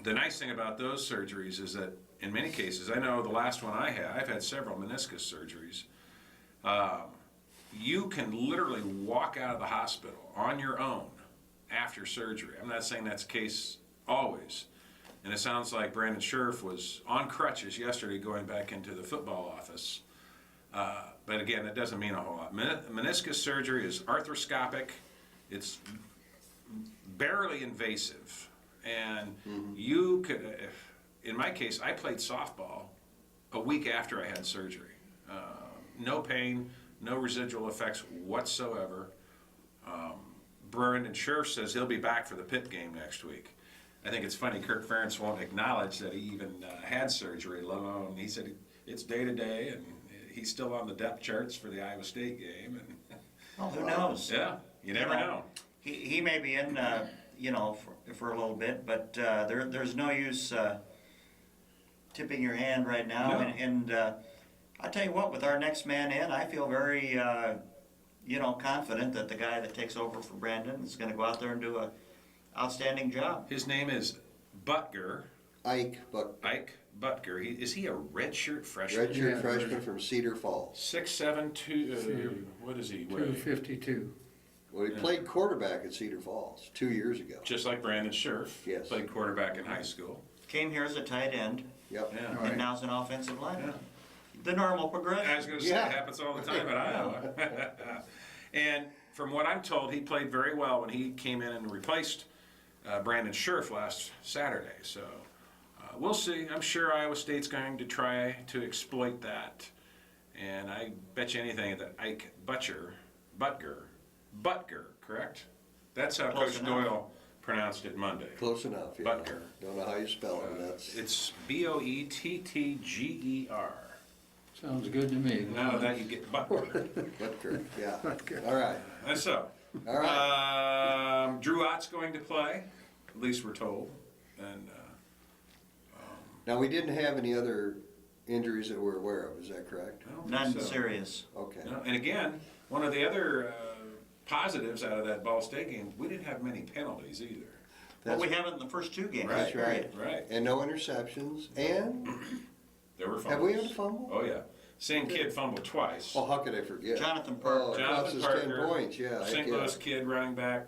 the nice thing about those surgeries is that in many cases, I know the last one I've had several meniscus surgeries, you can literally walk out of the hospital on your own after surgery. I'm not saying that's the case always. And it sounds like Brandon Scherf was on crutches yesterday going back into the football office. But again, that doesn't mean a whole lot. Meniscus surgery is arthroscopic. It's barely invasive. And you could, in my case, I played softball a week after I had surgery. No pain, no residual effects whatsoever. Brandon Scherf says he'll be back for the Pitt game next week. I think it's funny, Kirk Ferentz won't acknowledge that he even had surgery, let alone, he said it's day to day, and he's still on the depth charts for the Iowa State game. And Well, who knows? yeah, you never know. He may be in, for a little bit, but there's no use tipping your hand right now. No. And I tell you what, with our next man in, I feel very, confident that the guy that takes over for Brandon is going to go out there and do a outstanding job. His name is Butker, Ike Ike Butker. Is he a redshirt freshman? redshirt Yeah. freshman from Cedar Falls. 6'7", what is he? weigh? 252. Well, he played quarterback at Cedar Falls 2 years ago. Just like Brandon Scherf. Yes. Played quarterback in high school. Came here as a tight end, Yep. Yeah. All right. and now's an offensive lineman. Yeah. The normal I was progression. going to say, Yeah. it happens all the time at Iowa. And from what I'm told, he played very well when he came in and replaced Brandon Scherf last Saturday. So we'll see. I'm sure Iowa State's going to try to exploit that. And I bet you anything that Ike Butker, correct? That's how Close Coach enough. Doyle pronounced it Monday. Close enough. Yeah. Butker. Don't know how you spell it. That's It's Boettger. Sounds good to me. Now that you get Butker. Butker. Yeah. Butker. All right. And so, All right. Drew Ott's going to play, at least we're told. And Now, we didn't have any other injuries that we're aware of. Is that correct? I don't think None so. serious. Okay. No, and again, one of the other positives out of that Ball State game, we didn't have many penalties either. Well, we haven't in the first two games. That's right. Right. And no interceptions. And There were fumbles. have we had a fumble? Oh, yeah. Same kid fumbled twice. Oh, how could I forget? Jonathan Oh, Parker. it cost Jonathan us 10 Parker, points, yeah. St. heck yeah. Louis kid running back,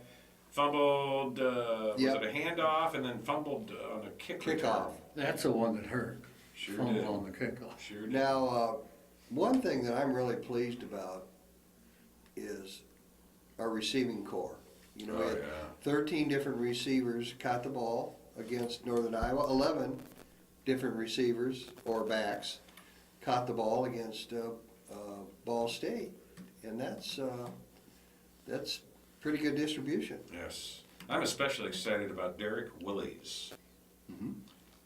fumbled, was Yep. it a handoff, and then fumbled on a kick return. Kickoff. That's the one that hurt. Sure Fumble did. on the kickoff. Sure did. Now, one thing that I'm really pleased about is our receiving core. You know, we Oh, had yeah. 13 different receivers caught the ball against Northern Iowa. 11 different receivers or backs caught the ball against Ball State, and that's pretty good distribution. Yes. I'm especially excited about Derek Willies. Mhm.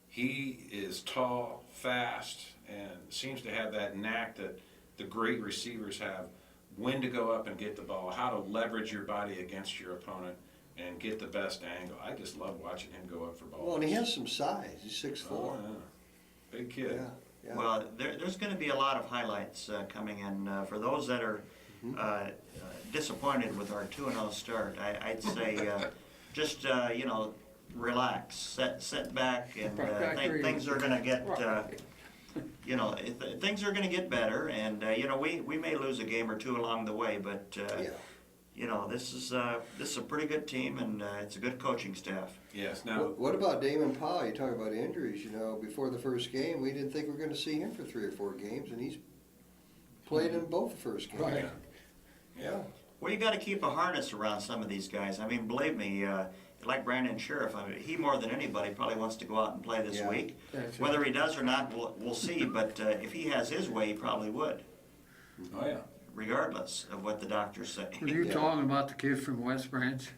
He is tall, fast, and seems to have that knack that the great receivers have, when to go up and get the ball, how to leverage your body against your opponent and get the best angle. I just love watching him go up for balls. Well, and he has some size. He's 6'4". Oh, yeah. Big kid. Yeah, yeah. Well, there's going to be a lot of highlights coming in. For those that are disappointed with our 2-0 start, I'd say just, relax, sit back, and think things are going to get, things are going to get better. And, we may lose a game or two along the way, but, Yeah. this is a pretty good team, and it's a good coaching staff. Yes. Now, What about Damon Powell? You talk about injuries. Before the first game, we didn't think we were going to see him for 3 or 4 games, and he's played in both the first games. Right. yeah. Well, you got to keep a harness around some of these guys. I mean, believe me, like Brandon Sheriff, he more than anybody probably wants to go out and play this Yeah. week. That's Whether he does or not, we'll see. But if he has his way, he probably would, Oh, yeah. regardless of what the doctors say. Were you Yeah. talking about the kid from West Branch?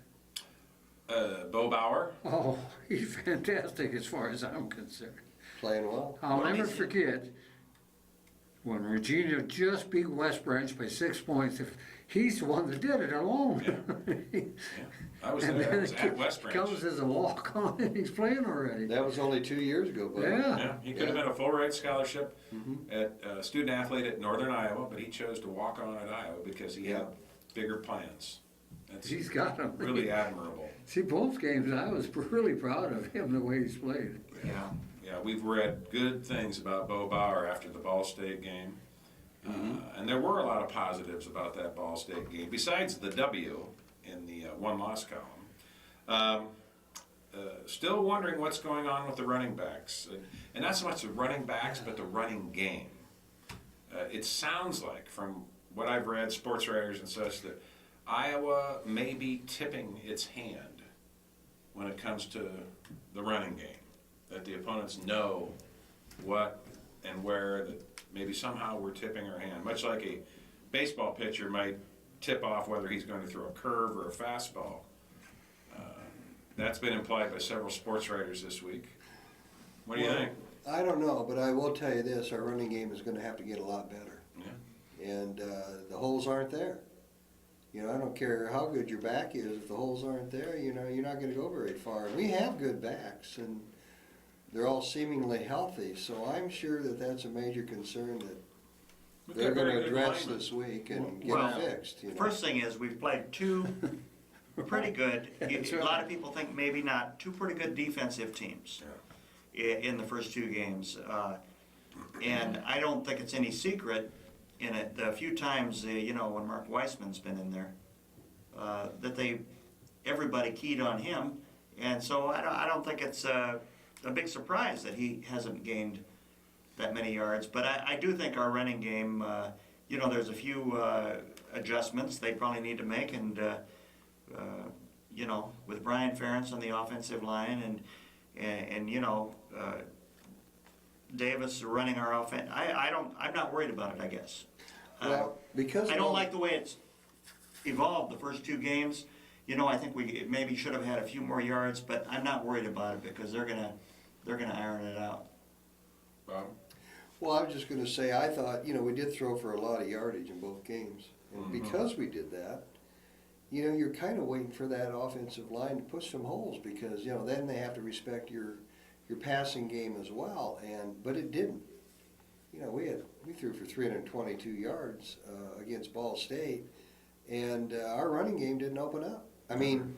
Bo Bauer. Oh, he's fantastic as far as I'm concerned. Playing well. I'll Well, never he's- forget when Regina just beat West Branch by 6 points. If he's the one that did it alone. Yeah. I was And there. I then was at West Branch. comes as a walk-on and he's playing already. That was only 2 years ago, but Yeah. Yeah, he could have Yeah. been a full ride scholarship Mhm. at student athlete at Northern Iowa, but he chose to walk on at Iowa because he had Yeah. bigger plans. That's He's got him. really admirable. See, both games, I was really proud of him, the way he's played. Yeah. Yeah, we've read good things about Bo Bauer after the Ball State game. And there were a lot of positives about that Ball State game, besides the W in the one-loss column. Still wondering what's going on with the running backs. And not so much the running backs, but the running game. It sounds like, from what I've read, sports writers and such, that Iowa may be tipping its hand when it comes to the running game. That the opponents know what and where, that maybe somehow we're tipping our hand. Much like a baseball pitcher might tip off whether he's going to throw a curve or a fastball. That's been implied by several sports writers this week. What do you Well, think? I don't know, but I will tell you this, our running game is going to have to get a lot better. Yeah. And the holes aren't there. I don't care how good your back is, if the holes aren't there, you're not going to go very far. And we have good backs, and they're all seemingly healthy, so I'm sure that that's a major concern that We've they're got going very to good address linemen. this week and get Well, it fixed. First thing is, we've played two pretty good, That's a right. lot of people think maybe not, two pretty good defensive teams in the first 2 games. And I don't think it's any secret in it, the few times, when Mark Weissman's been in there, that everybody keyed on him. And so I don't think it's a big surprise that he hasn't gained that many yards. But I do think our running game, there's a few adjustments they probably need to make. And, with Brian Ferentz on the offensive line and Davis running our offense, I'm not worried about it, I guess. Well, because I of don't all- like the way it's evolved the first 2 games. I think we maybe should have had a few more yards, but I'm not worried about it because they're gonna iron it out. Bob? Well, I was just going to say, I thought, we did throw for a lot of yardage in both games. And because we did that, you're kind of waiting for that offensive line to push some holes because, then they have to respect your passing game as well. But it didn't. We threw for 322 yards against Ball State, and our running game didn't open up. I mean,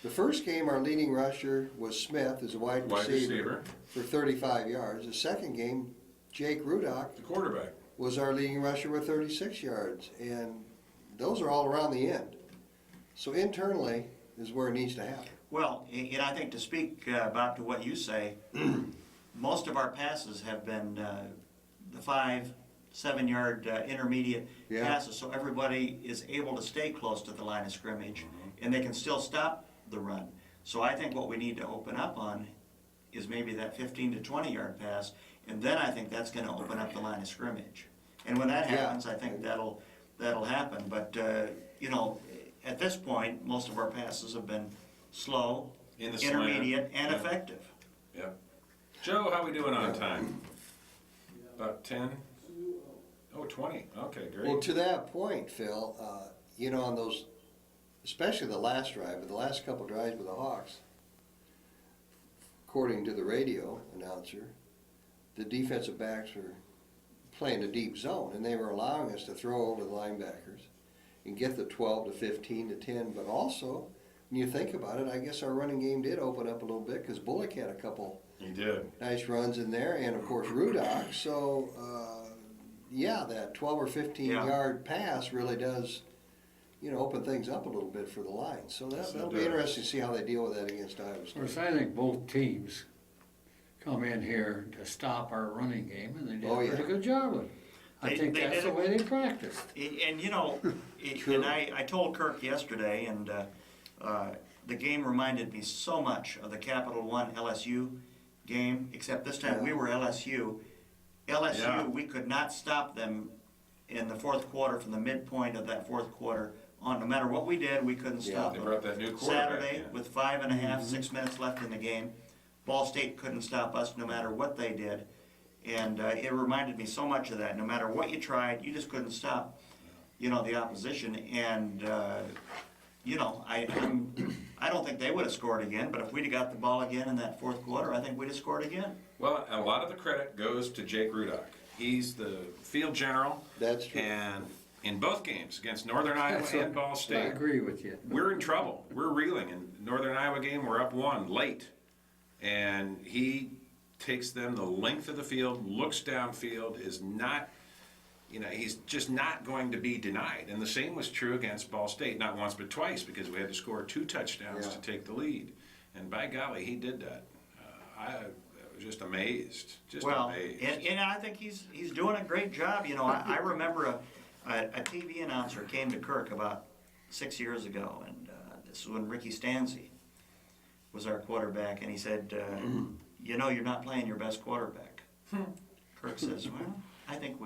the first game, our leading rusher was Smith as a wide receiver for 35 yards. The second game, Jake Rudock The quarterback. was our leading rusher with 36 yards, and those are all around the end. So internally is where it needs to happen. Well, and I think to speak about to what you say, most of our passes have been the 5-7 yard intermediate Yeah. passes, so everybody is able to stay close to the line of scrimmage, and they can still stop the run. So I think what we need to open up on is maybe that 15 to 20 yard pass, and then I think that's going to open up the line of scrimmage. And when that Yeah. happens, I think that'll happen. But you know, at this point, most of our passes have been slow, In the slant. intermediate, and Yeah. effective. Yep. Joe, how we doing on time? About 10? Oh, 20. Okay, great. Well, to that point, Phil, you know, on those, especially the last drive, but the last couple drives with the Hawks, according to the radio announcer, the defensive backs were playing a deep zone, and they were allowing us to throw over the linebackers and get the 12 to 15 to 10. But also, when you think about it, I guess our running game did open up a little bit because Bullock had a couple You did. nice runs in there, and of course Rudock. So, yeah, that 12 or 15 Yeah. yard pass really does, you know, open things up a little bit for the line. So Yes, it that'll be does. interesting to see how they deal with that against Iowa Of State. course, I think both teams come in here to stop our running game, and they did Oh, a yeah. pretty good job of it. I They- think they that's did the it. way they practiced. And you know, True. and I told Kirk yesterday, and the game reminded me so much of the Capital One LSU game, except this time we were LSU. LSU, Yeah. we could not stop them in the fourth quarter, from the midpoint of that fourth quarter on. No matter what we did, we couldn't Yeah, stop They them. brought that new quarterback Saturday, in. with 5.5, 6 minutes left in the game, Ball State couldn't stop us no matter what they did. And it reminded me so much of that. No matter what you tried, you just couldn't stop, you know, the opposition. And, you know, I don't think they would have scored again, but if we'd have got the ball again in that fourth quarter, I think we'd have scored again. Well, a lot of the credit goes to Jake Rudock. He's the field general. That's true. And in both games, against Northern Iowa That's and Ball I State, agree with you. we're in trouble. We're reeling. In Northern Iowa game, we're up 1 late. And he takes them the length of the field, looks downfield, is not, you know, he's just not going to be denied. And the same was true against Ball State, not once but twice, because we had to score 2 touchdowns Yeah. to take the lead. And by golly, he did that. I was just amazed, amazed. And I think he's doing a great job. You know, I remember a TV announcer came to Kirk about 6 years ago, and this is when Ricky Stanzi was our quarterback, and he said, you know, you're not playing your best quarterback. Kirk says, well, I think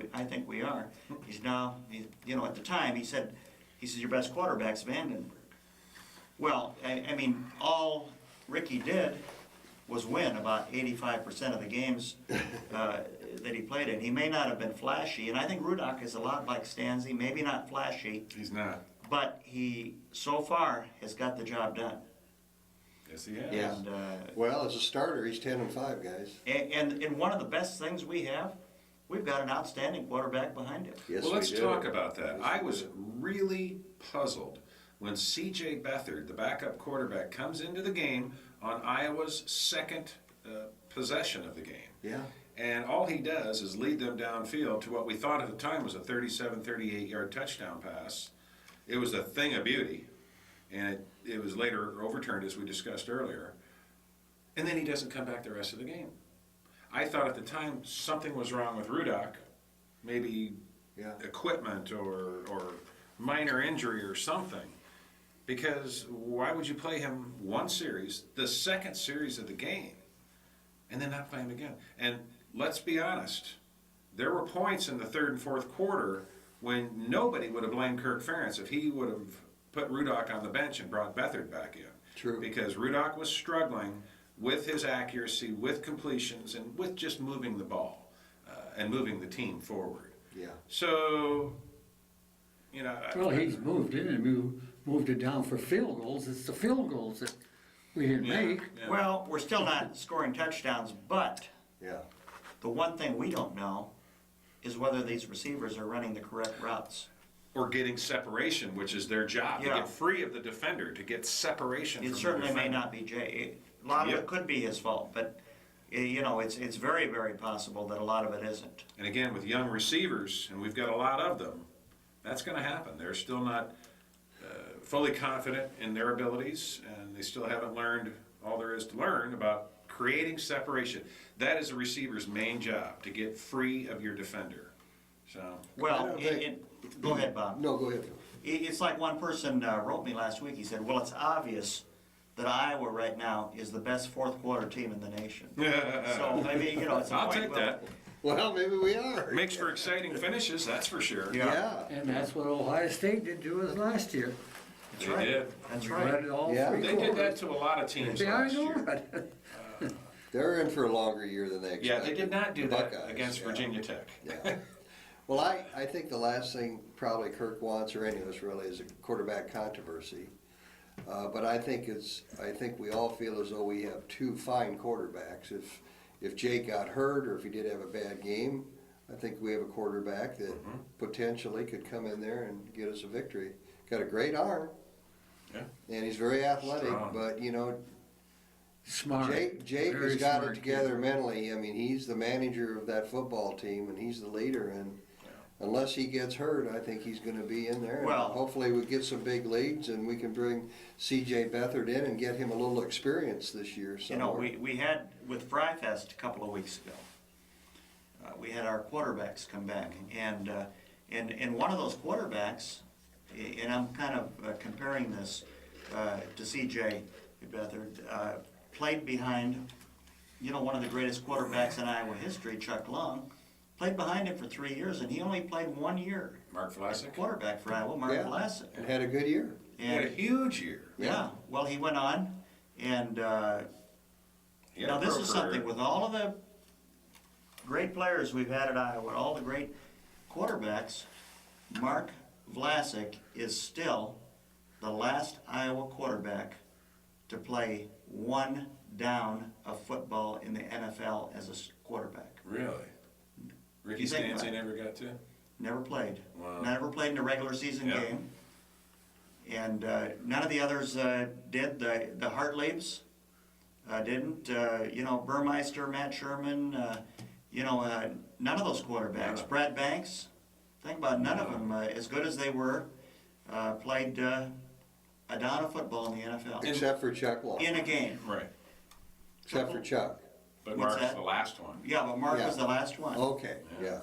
we are. You know, at the time, he said, your best quarterback's Vandenberg. Well, I mean, all Ricky did was win about 85% of the games that he played in. He may not have been flashy, and I think Rudock is a lot like Stanzi, maybe not flashy, He's not. but he, so far, has got the job done. Yes, he has. Yeah. And, Well, as a starter, he's 10-5, guys. and one of the best things we have, we've got an outstanding quarterback behind him. Yes, Well, let's we do. talk about that. Yes, I we was do. really puzzled when C.J. Beathard, the backup quarterback, comes into the game on Iowa's second possession of the game. Yeah. And all he does is lead them downfield to what we thought at the time was a 37, 38-yard touchdown pass. It was a thing of beauty, and it was later overturned, as we discussed earlier. And then he doesn't come back the rest of the game. I thought at the time something was wrong with Rudock, maybe Yeah. equipment or minor injury or something. Because why would you play him one series, the second series of the game, and then not play him again? And let's be honest, there were points in the third and fourth quarter when nobody would have blamed Kirk Ferentz if he would have put Rudock on the bench and brought Beathard back in. True. Because Rudock was struggling with his accuracy, with completions, and with just moving the ball and moving the team forward. Yeah. So, you know, Well, he's moved it and moved it down for field goals. It's the field goals that we didn't make. yeah. Well, we're still not scoring touchdowns, but Yeah. the one thing we don't know is whether these receivers are running the correct routes. Or getting separation, which is their job, to Yeah. get free of the defender, to get separation It from certainly the may defender. not be Jay. A lot of Yep. it could be his fault, but you know, it's very, very possible that a lot of it isn't. And again, with young receivers, and we've got a lot of them, that's going to happen. They're still not fully confident in their abilities, and they still haven't learned all there is to learn about creating separation. That is a receiver's main job, to get free of your defender. So, Well, don't think- go ahead, Bob. No, go ahead. It's like one person wrote me last week. He said, "Well, it's obvious that Iowa right now is the best fourth quarter team in the nation." So maybe, you know, it's a I'll point take well- that. Well, maybe we are. Makes for exciting finishes, that's for sure. Yeah. And that's what Ohio State did to us last year. That's They right. did. That's We right. read it all Yeah. three They did that quarters. to a lot of teams Yeah, I last know year. it. They're in for a longer year than they expected. Yeah, they did not do The that Buckeyes, against yeah. Virginia Tech. Yeah. Well, I think the last thing probably Kirk wants, or any of us really, is a quarterback controversy. But I think we all feel as though we have two fine quarterbacks. If Jake got hurt, or if he did have a bad game, I think we have a quarterback that potentially could come in there and get us a victory. Got a great arm. Yeah. And he's very athletic, Strong. but you know, Smart. Jake Very has got smart it together mentally. I mean, he's the manager of that football team, and he's the leader. And unless he gets hurt, I think he's going to be in there. Well- and hopefully, we get some big leads, and we can bring C.J. Beathard in and get him a little experience this year. You know, somewhere. we had, with Fryfest a couple of weeks ago, we had our quarterbacks come back, and one of those quarterbacks, and I'm kind of comparing this to C.J. Beathard, played behind, you know, one of the greatest quarterbacks in Iowa history, Chuck Long, played behind him for 3 years, and he only played 1 year. Mark Vlasic. Quarterback for Iowa, Mark Yeah. Vlasic. and had a good year. He had a huge year. Yeah, well, he went on, and He had now a this pro is career. something with all of the great players we've had at Iowa, all the great quarterbacks, Mark Vlasic is still the last Iowa quarterback to play one down of football in the NFL as a quarterback. Really? Ricky You think Stanzi about it. never got to? Never played. Wow. Never played in a regular season Yeah. game. And none of the others did. The Hartleibs didn't. You know, Burmeister, Matt Sherman, you know, none of those quarterbacks. Yeah. Brad Banks, think about it, none of them, as good as they were, played a down of football in the NFL. Except for Chuck Long. In a game. Right. Except for Chuck. But What's Mark's that? the last one. Yeah, but Mark Yeah. was the last one. Okay, yeah.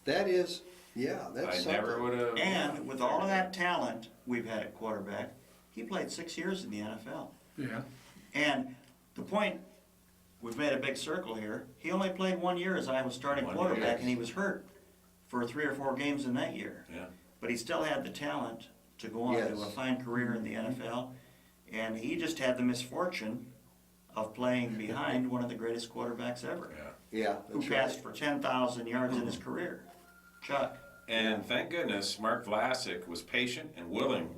That is, yeah, that's I something. never would have. And with all of that talent we've had at quarterback, he played 6 years in the NFL. Yeah. And the point, we've made a big circle here, he only played 1 year as Iowa's starting 1 quarterback, year. and he was hurt for 3 or 4 games in that year. Yeah. But he still had the talent to go on to a Yes. fine career in the NFL, and he just had the misfortune of playing behind one of the greatest quarterbacks ever, Yeah. Yeah, who that's passed right. for 10,000 yards in his career. Chuck. And thank goodness Mark Vlasic was patient and willing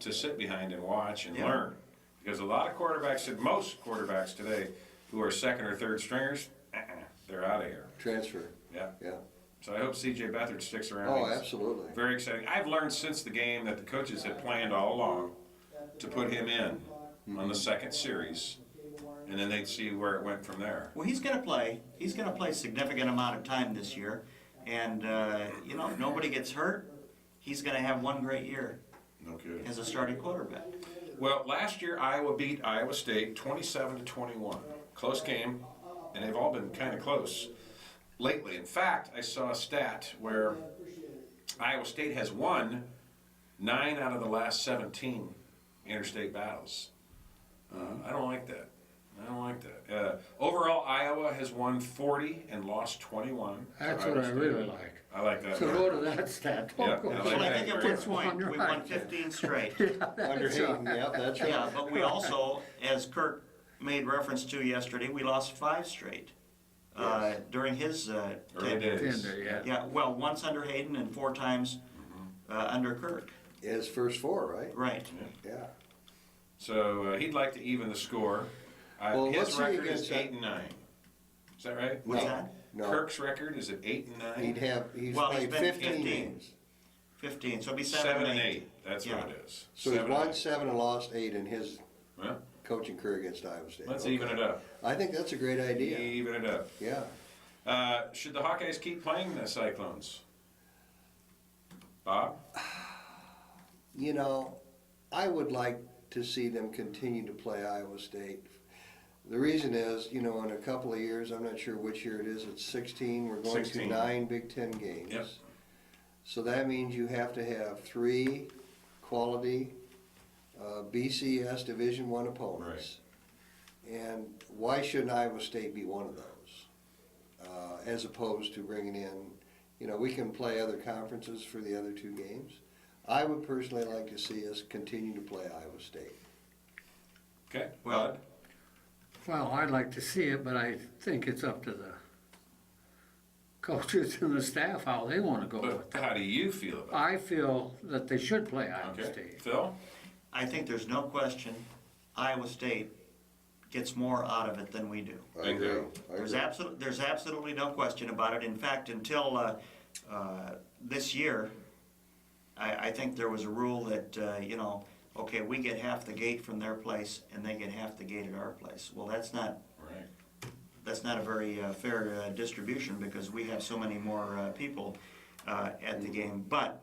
to sit behind and watch and Yeah. learn. Because a lot of quarterbacks, most quarterbacks today, who are second or third stringers, they're out of here. Transfer, Yeah. yeah. So I hope C.J. Beathard sticks around. Oh, He's absolutely. very exciting. I've learned since the game that the coaches had planned all along to put him in on the second series, and then they'd see where it went from there. Well, he's gonna play a significant amount of time this year, and, you know, if nobody gets hurt, he's gonna have one great year No kidding. as a starting quarterback. Well, last year Iowa beat Iowa State 27-21. Close game, and they've all been kind of close lately. In fact, I saw a stat where Iowa State has won 9 out of the last 17 interstate battles. I don't like that. I don't like that. Overall, Iowa has won 40 and lost 21. That's So what I Iowa really State- like. I like that. So go to that stat. Yeah, Don't go I like Well, I that. think at That's one point, one we right. won 15 straight. Under Hayden, yeah, that's right. Yeah, but we also, as Kirk made reference to yesterday, we lost 5 straight during his Early tenure. days. Tender, yeah. Yeah, well, once under Hayden and 4 times under Kirk. His first 4, right? Right. Yeah. So he'd like to even the score. Well, let's His see record is against that- 8-9. Is that right? What's No. that? No, Kirk's record is at 8-9. he's Well, he's played been 15 15. games. 15, so it'll be 7 and 8. That's Yeah. what it is. So he's 7 and won 8. 7 and lost 8 in his Well, coaching Kerr against Iowa State. let's Okay. even it up. I think that's a great idea. Even it up. Yeah. Should the Hawkeyes keep playing the Cyclones? Bob? You know, I would like to see them continue to play Iowa State. The reason is, you know, in a couple of years, I'm not sure which year it is, it's 16, we're going 16. to 9 Big Ten games. Yep. So that means you have to have 3 quality BCS Division I opponents. And why shouldn't Iowa State be one of those? As opposed to bringing in, you know, we can play other conferences for the other 2 games. I would personally like to see us continue to play Iowa State. Okay. Well, Bud? Well, I'd like to see it, but I think it's up to the coaches and the staff how they want to go with But it. how do you feel about I feel that they should play it? Iowa Okay. State. Phil? I think there's no question Iowa State gets more out of it than we do. I Bingo. agree. I There's agree. there's absolutely no question about it. In fact, until this year, I think there was a rule that, you know, okay, we get half the gate from their place and they get half the gate at our place. Well, that's not a very fair distribution because we have so many more people at the game. But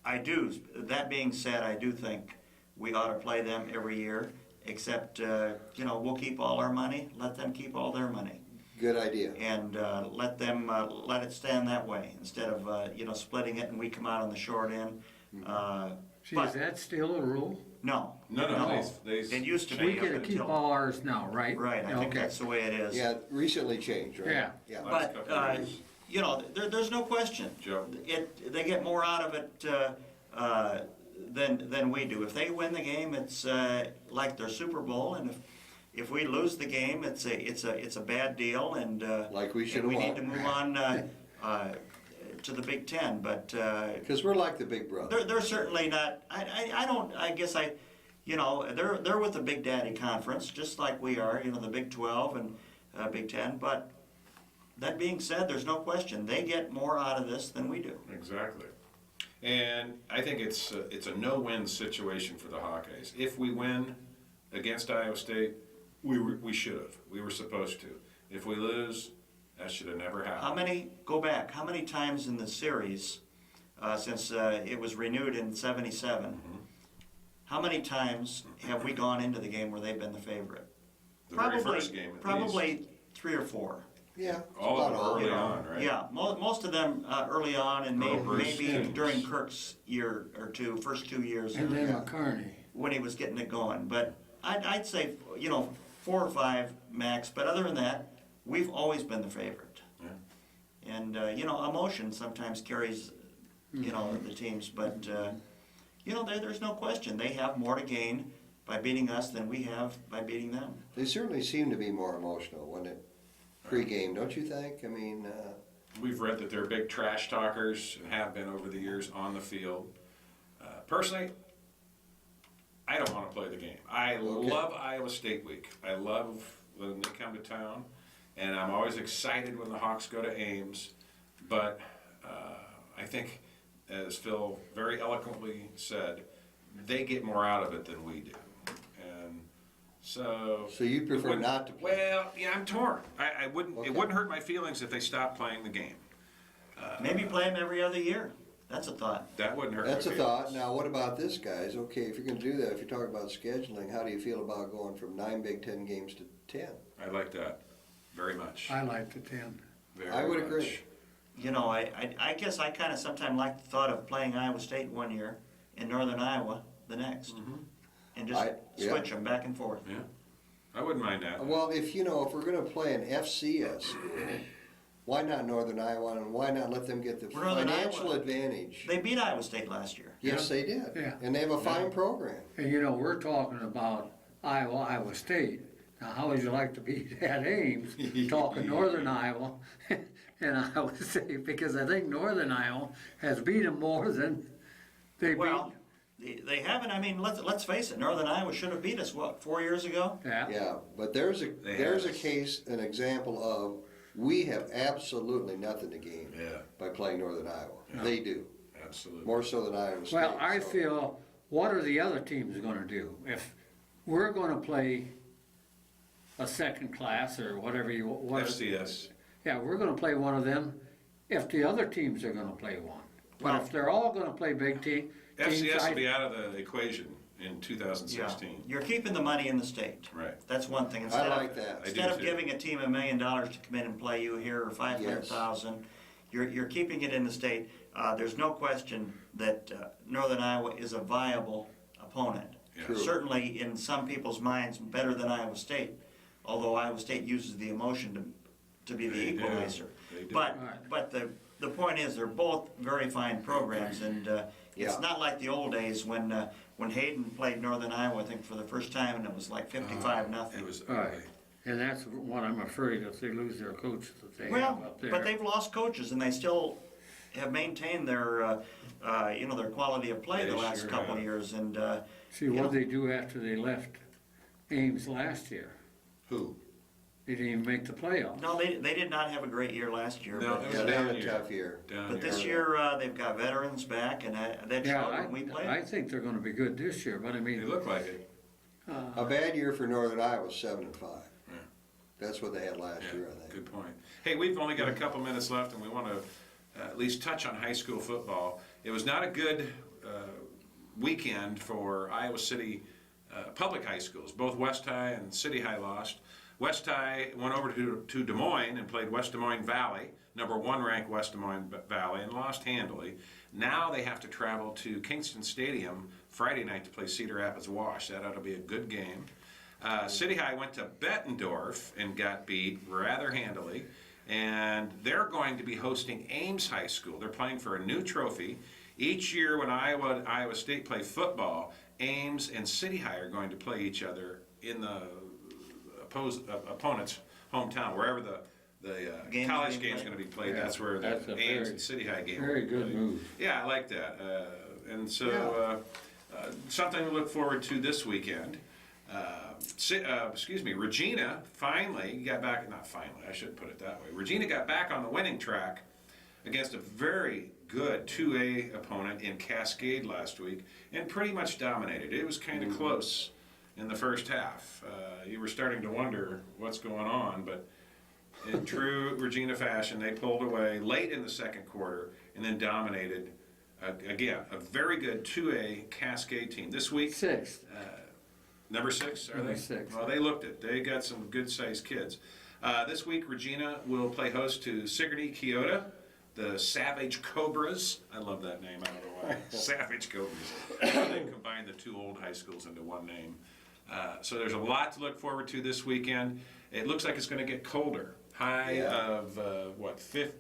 that being said, I do think we ought to play them every year, except, you know, we'll keep all our money, let them keep all their money. Good idea. And let them, let it stand that way, instead of, you know, splitting it and we come out on the short end. See, But- is that still a rule? No. No. They It used to We be up get to keep until, all ours now, right? right, I think Okay. that's the way it is. Yeah, recently changed, right? Yeah. Yeah. Last But, couple of years. you know, there's no question. Joe? They get more out of it than we do. If they win the game, it's like their Super Bowl, and if we lose the game, it's a bad deal, and Like we should and have we need to won. move on to the Big Ten. But Because we're like the big brother. they're certainly not. I guess you know, they're with the Big Daddy Conference, just like we are. You know, the Big 12 and Big 10. But that being said, there's no question they get more out of this than we do. Exactly. And I think it's a no-win situation for the Hawkeyes. If we win against Iowa State, we should have. We were supposed to. If we lose, that should have never happened. Go back, how many times in the series, since it was renewed in '77, how many times have we gone into the game where they've been the favorite? The very first game, at Probably least. 3 or 4. Yeah. All of about them early you know. on, right? Yeah, most of them early on, and Bruce maybe James. during Kirk's year or two, first 2 years And then Yeah. McCarney. when he was getting it going. But I'd say, you know, 4 or 5 max. But other than that, we've always been the favorite. Yeah. And you know, emotion sometimes carries, you know, the teams. But you know, there's no question they have more to gain by beating us than we have by beating them. They certainly seem to be more emotional when it pre-game, don't you think? I mean, We've read that they're big trash talkers and have been over the years on the field. Personally, I don't want to play the game. I love Iowa State week. I love when they come to town, and I'm always excited when the Hawks go to Ames. But I think, as Phil very eloquently said, they get more out of it than we do. And so you'd prefer wouldn't- not to play? Well, yeah, I'm torn. I wouldn't. Okay. It wouldn't hurt my feelings if they stopped playing the game. Maybe play them every other year. That's a thought. That wouldn't hurt. That's my a feelings. thought. Now, what about this, guys? Okay, if you're going to do that, if you're talking about scheduling, how do you feel about going from 9 Big Ten games to 10? I like that very much. I like the 10. Very I would much. agree. You know, I guess I kind of sometimes like the thought of playing Iowa State one year and Northern Iowa the next, and just yeah. switch them back and forth. Yeah, I wouldn't mind that. Well, if we're going to play an FCS school, why not Northern Iowa, and why not let them get the Well, Northern financial Iowa- advantage? They beat Iowa State last year. Yes, they did. Yeah. And they have a fine program. And you know, we're talking about Iowa State. Now, how would you like to be at Ames, talking Northern Iowa and Iowa State? Because I think Northern Iowa has beat them more than they beat. Well, they haven't. I mean, let's face it. Northern Iowa should have beat us 4 years ago. Yeah. Yeah, but there's a have. case, an example of we have absolutely nothing to gain Yeah, by playing Northern Iowa. Yeah. They do, absolutely. more so than Iowa State. Well, I so- feel what are the other teams gonna do? If we're gonna play a second class or whatever you, what, FCS. yeah, we're gonna play one of them, if the other teams are gonna play one. But if they're all gonna play big teams, FCS will be out of the equation in 2016. Yeah. You're keeping the money in the state. Right. That's one thing. I like that. I do Instead of too. giving a team $1 million to come in and play you here, or 500,000, you're keeping it in the state. There's no question that Northern Iowa is a viable opponent. Yeah. True. Certainly in some people's minds, better than Iowa State, although Iowa State uses the emotion to be the They do. equalizer. They do. But the point is, they're both very fine programs, and it's Yeah. not like the old days when Hayden played Northern Iowa, I think, for the first time, and it was like 55-0. It was Right. ugly. and that's what I'm afraid if they lose their coach that they have Well, up there. but they've lost coaches, and they still have maintained their, their quality of play They the last sure couple of have. years, and, See, what they do after they left Ames last year? Who? They didn't even make the playoffs. no, they did not have a great year last year. No, but, it was Yeah, a they had down a year. tough year. Down But year. this year, they've got veterans back, and that Yeah, showed when we played. I think they're gonna be good this year, but I They mean, look like it. A bad year for Northern Iowa was 7-5. Yeah. That's what they had last Yeah, year, I think. good point. Hey, we've only got a couple minutes left, and we want to at least touch on high school football. It was not a good weekend for Iowa City public high schools. Both West High and City High lost. West High went over to Des Moines and played West Des Moines Valley, #1 ranked West Des Moines Valley, and lost handily. Now they have to travel to Kingston Stadium Friday night to play Cedar Rapids Wash. That ought to be a good game. City High went to Bettendorf and got beat rather handily, and they're going to be hosting Ames High School. They're playing for a new trophy. Each year when Iowa State play football, Ames and City High are going to play each other in the opponent's hometown, wherever the Game's college being game's played. going to be played. Yeah, That's where the that's a Ames very- and City High game. very will be good played. move. Yeah, I like that. And so something to look forward to this weekend. Regina finally got back, not finally, I shouldn't put it that way. Regina got back on the winning track against a very good 2A opponent in Cascade last week and pretty much dominated. It was kind of close in the first half. You were starting to wonder what's going on, but in true Regina fashion, they pulled away late in the second quarter and then dominated, again, a very good 2A Cascade team. This week, sixth. number 6, are Number they? 6. Well, they looked it. They got some good-sized kids. This week, Regina will play host to Sigourney Keota, the Savage Cobras. I love that name. I don't know why. Savage Cobras. They combined the two old high schools into one name. So there's a lot to look forward to this weekend. It looks like it's going to get colder. High Yeah. of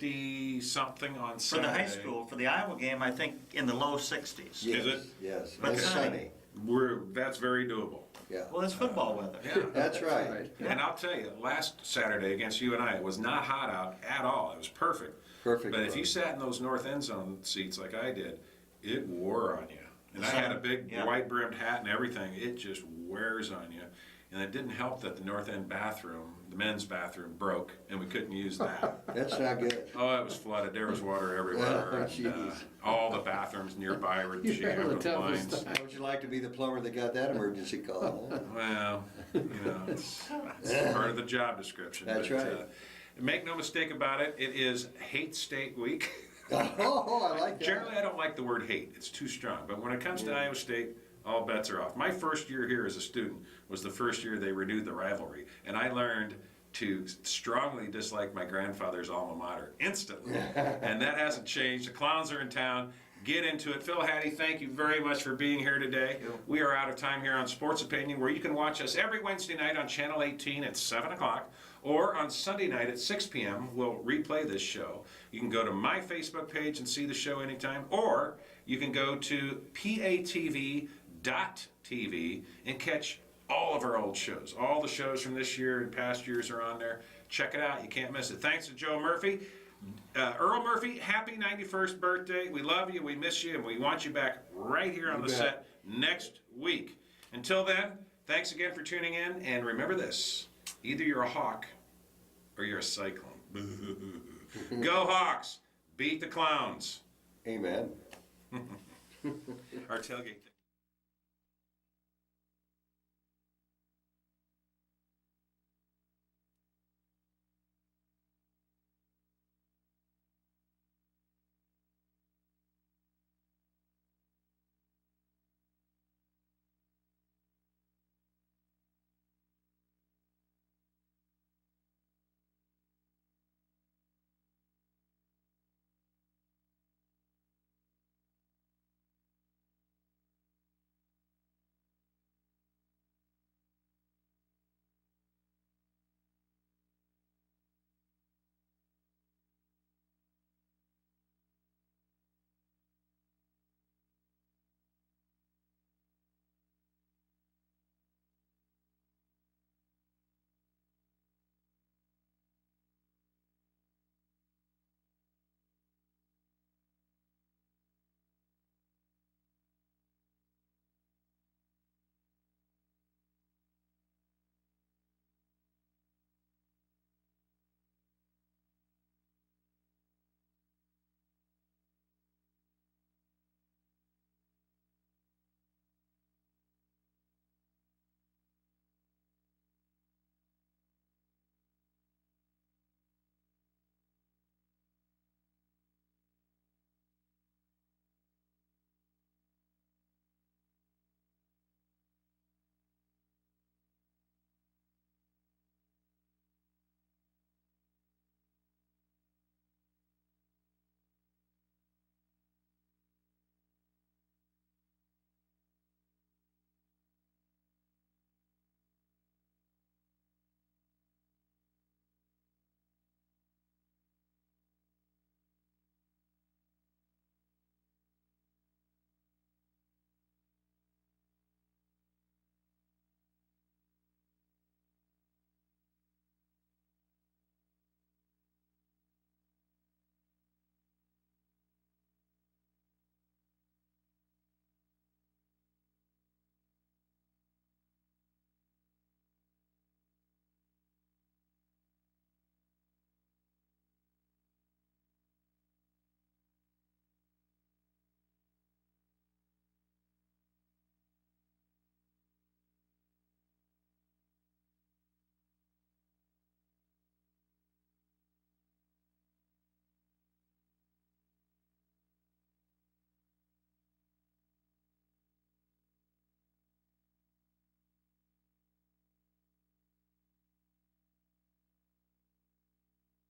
50-something on For Saturday. the high school, for the Iowa game, I think in the low 60s. Yes, Is it? Yes, But it's sunny. sunny, That's very doable. yeah. Well, it's football weather. Yeah. That's right. And I'll tell you, last Saturday against UNI, it was not hot out at all. It was perfect. Perfect. But if you weather. sat in those north end zone seats like I did, it wore on you. And I had a big Yeah. white brimmed hat and everything. It just wears on you. And it didn't help that the north end bathroom, the men's bathroom, broke, and we couldn't use that. That's not good. Oh, it was flooded. There was water everywhere. Oh, And, jeez. all the bathrms nearby were You had jammed the with toughest lines. time. How would you like to be the plumber that got that emergency call? Huh? Well, it's part of the job description. That's but, right. Make no mistake about it, it is Hate State Week. Oh, I like that. Generally, I don't like the word hate. It's too strong. But when it comes to Iowa State, all bets are off. My first year here as a student was the first year they renewed the rivalry. And I learned to strongly dislike my grandfather's alma mater instantly. And that hasn't changed. The Clowns are in town. Get into it. Phil Haddy, thank you very much for being here today. We are out of time here on Sports Opinion, where you can watch us every Wednesday night on Channel 18 at 7 o'clock, or on Sunday night at 6 p.m. We'll replay this show. You can go to my Facebook page and see the show anytime, or you can go to PATV.TV and catch all of our old shows. All the shows from this year and past years are on there. Check it out. You can't miss it. Thanks to Joe Murphy. Earl Murphy, happy 91st birthday. We love you, we miss you, and we want you back right here on the set next week. Until then, thanks again for tuning in, and remember this, either you're a Hawk or you're a Cyclone. Go Hawks! Beat the Clowns. Amen. Our tailgate.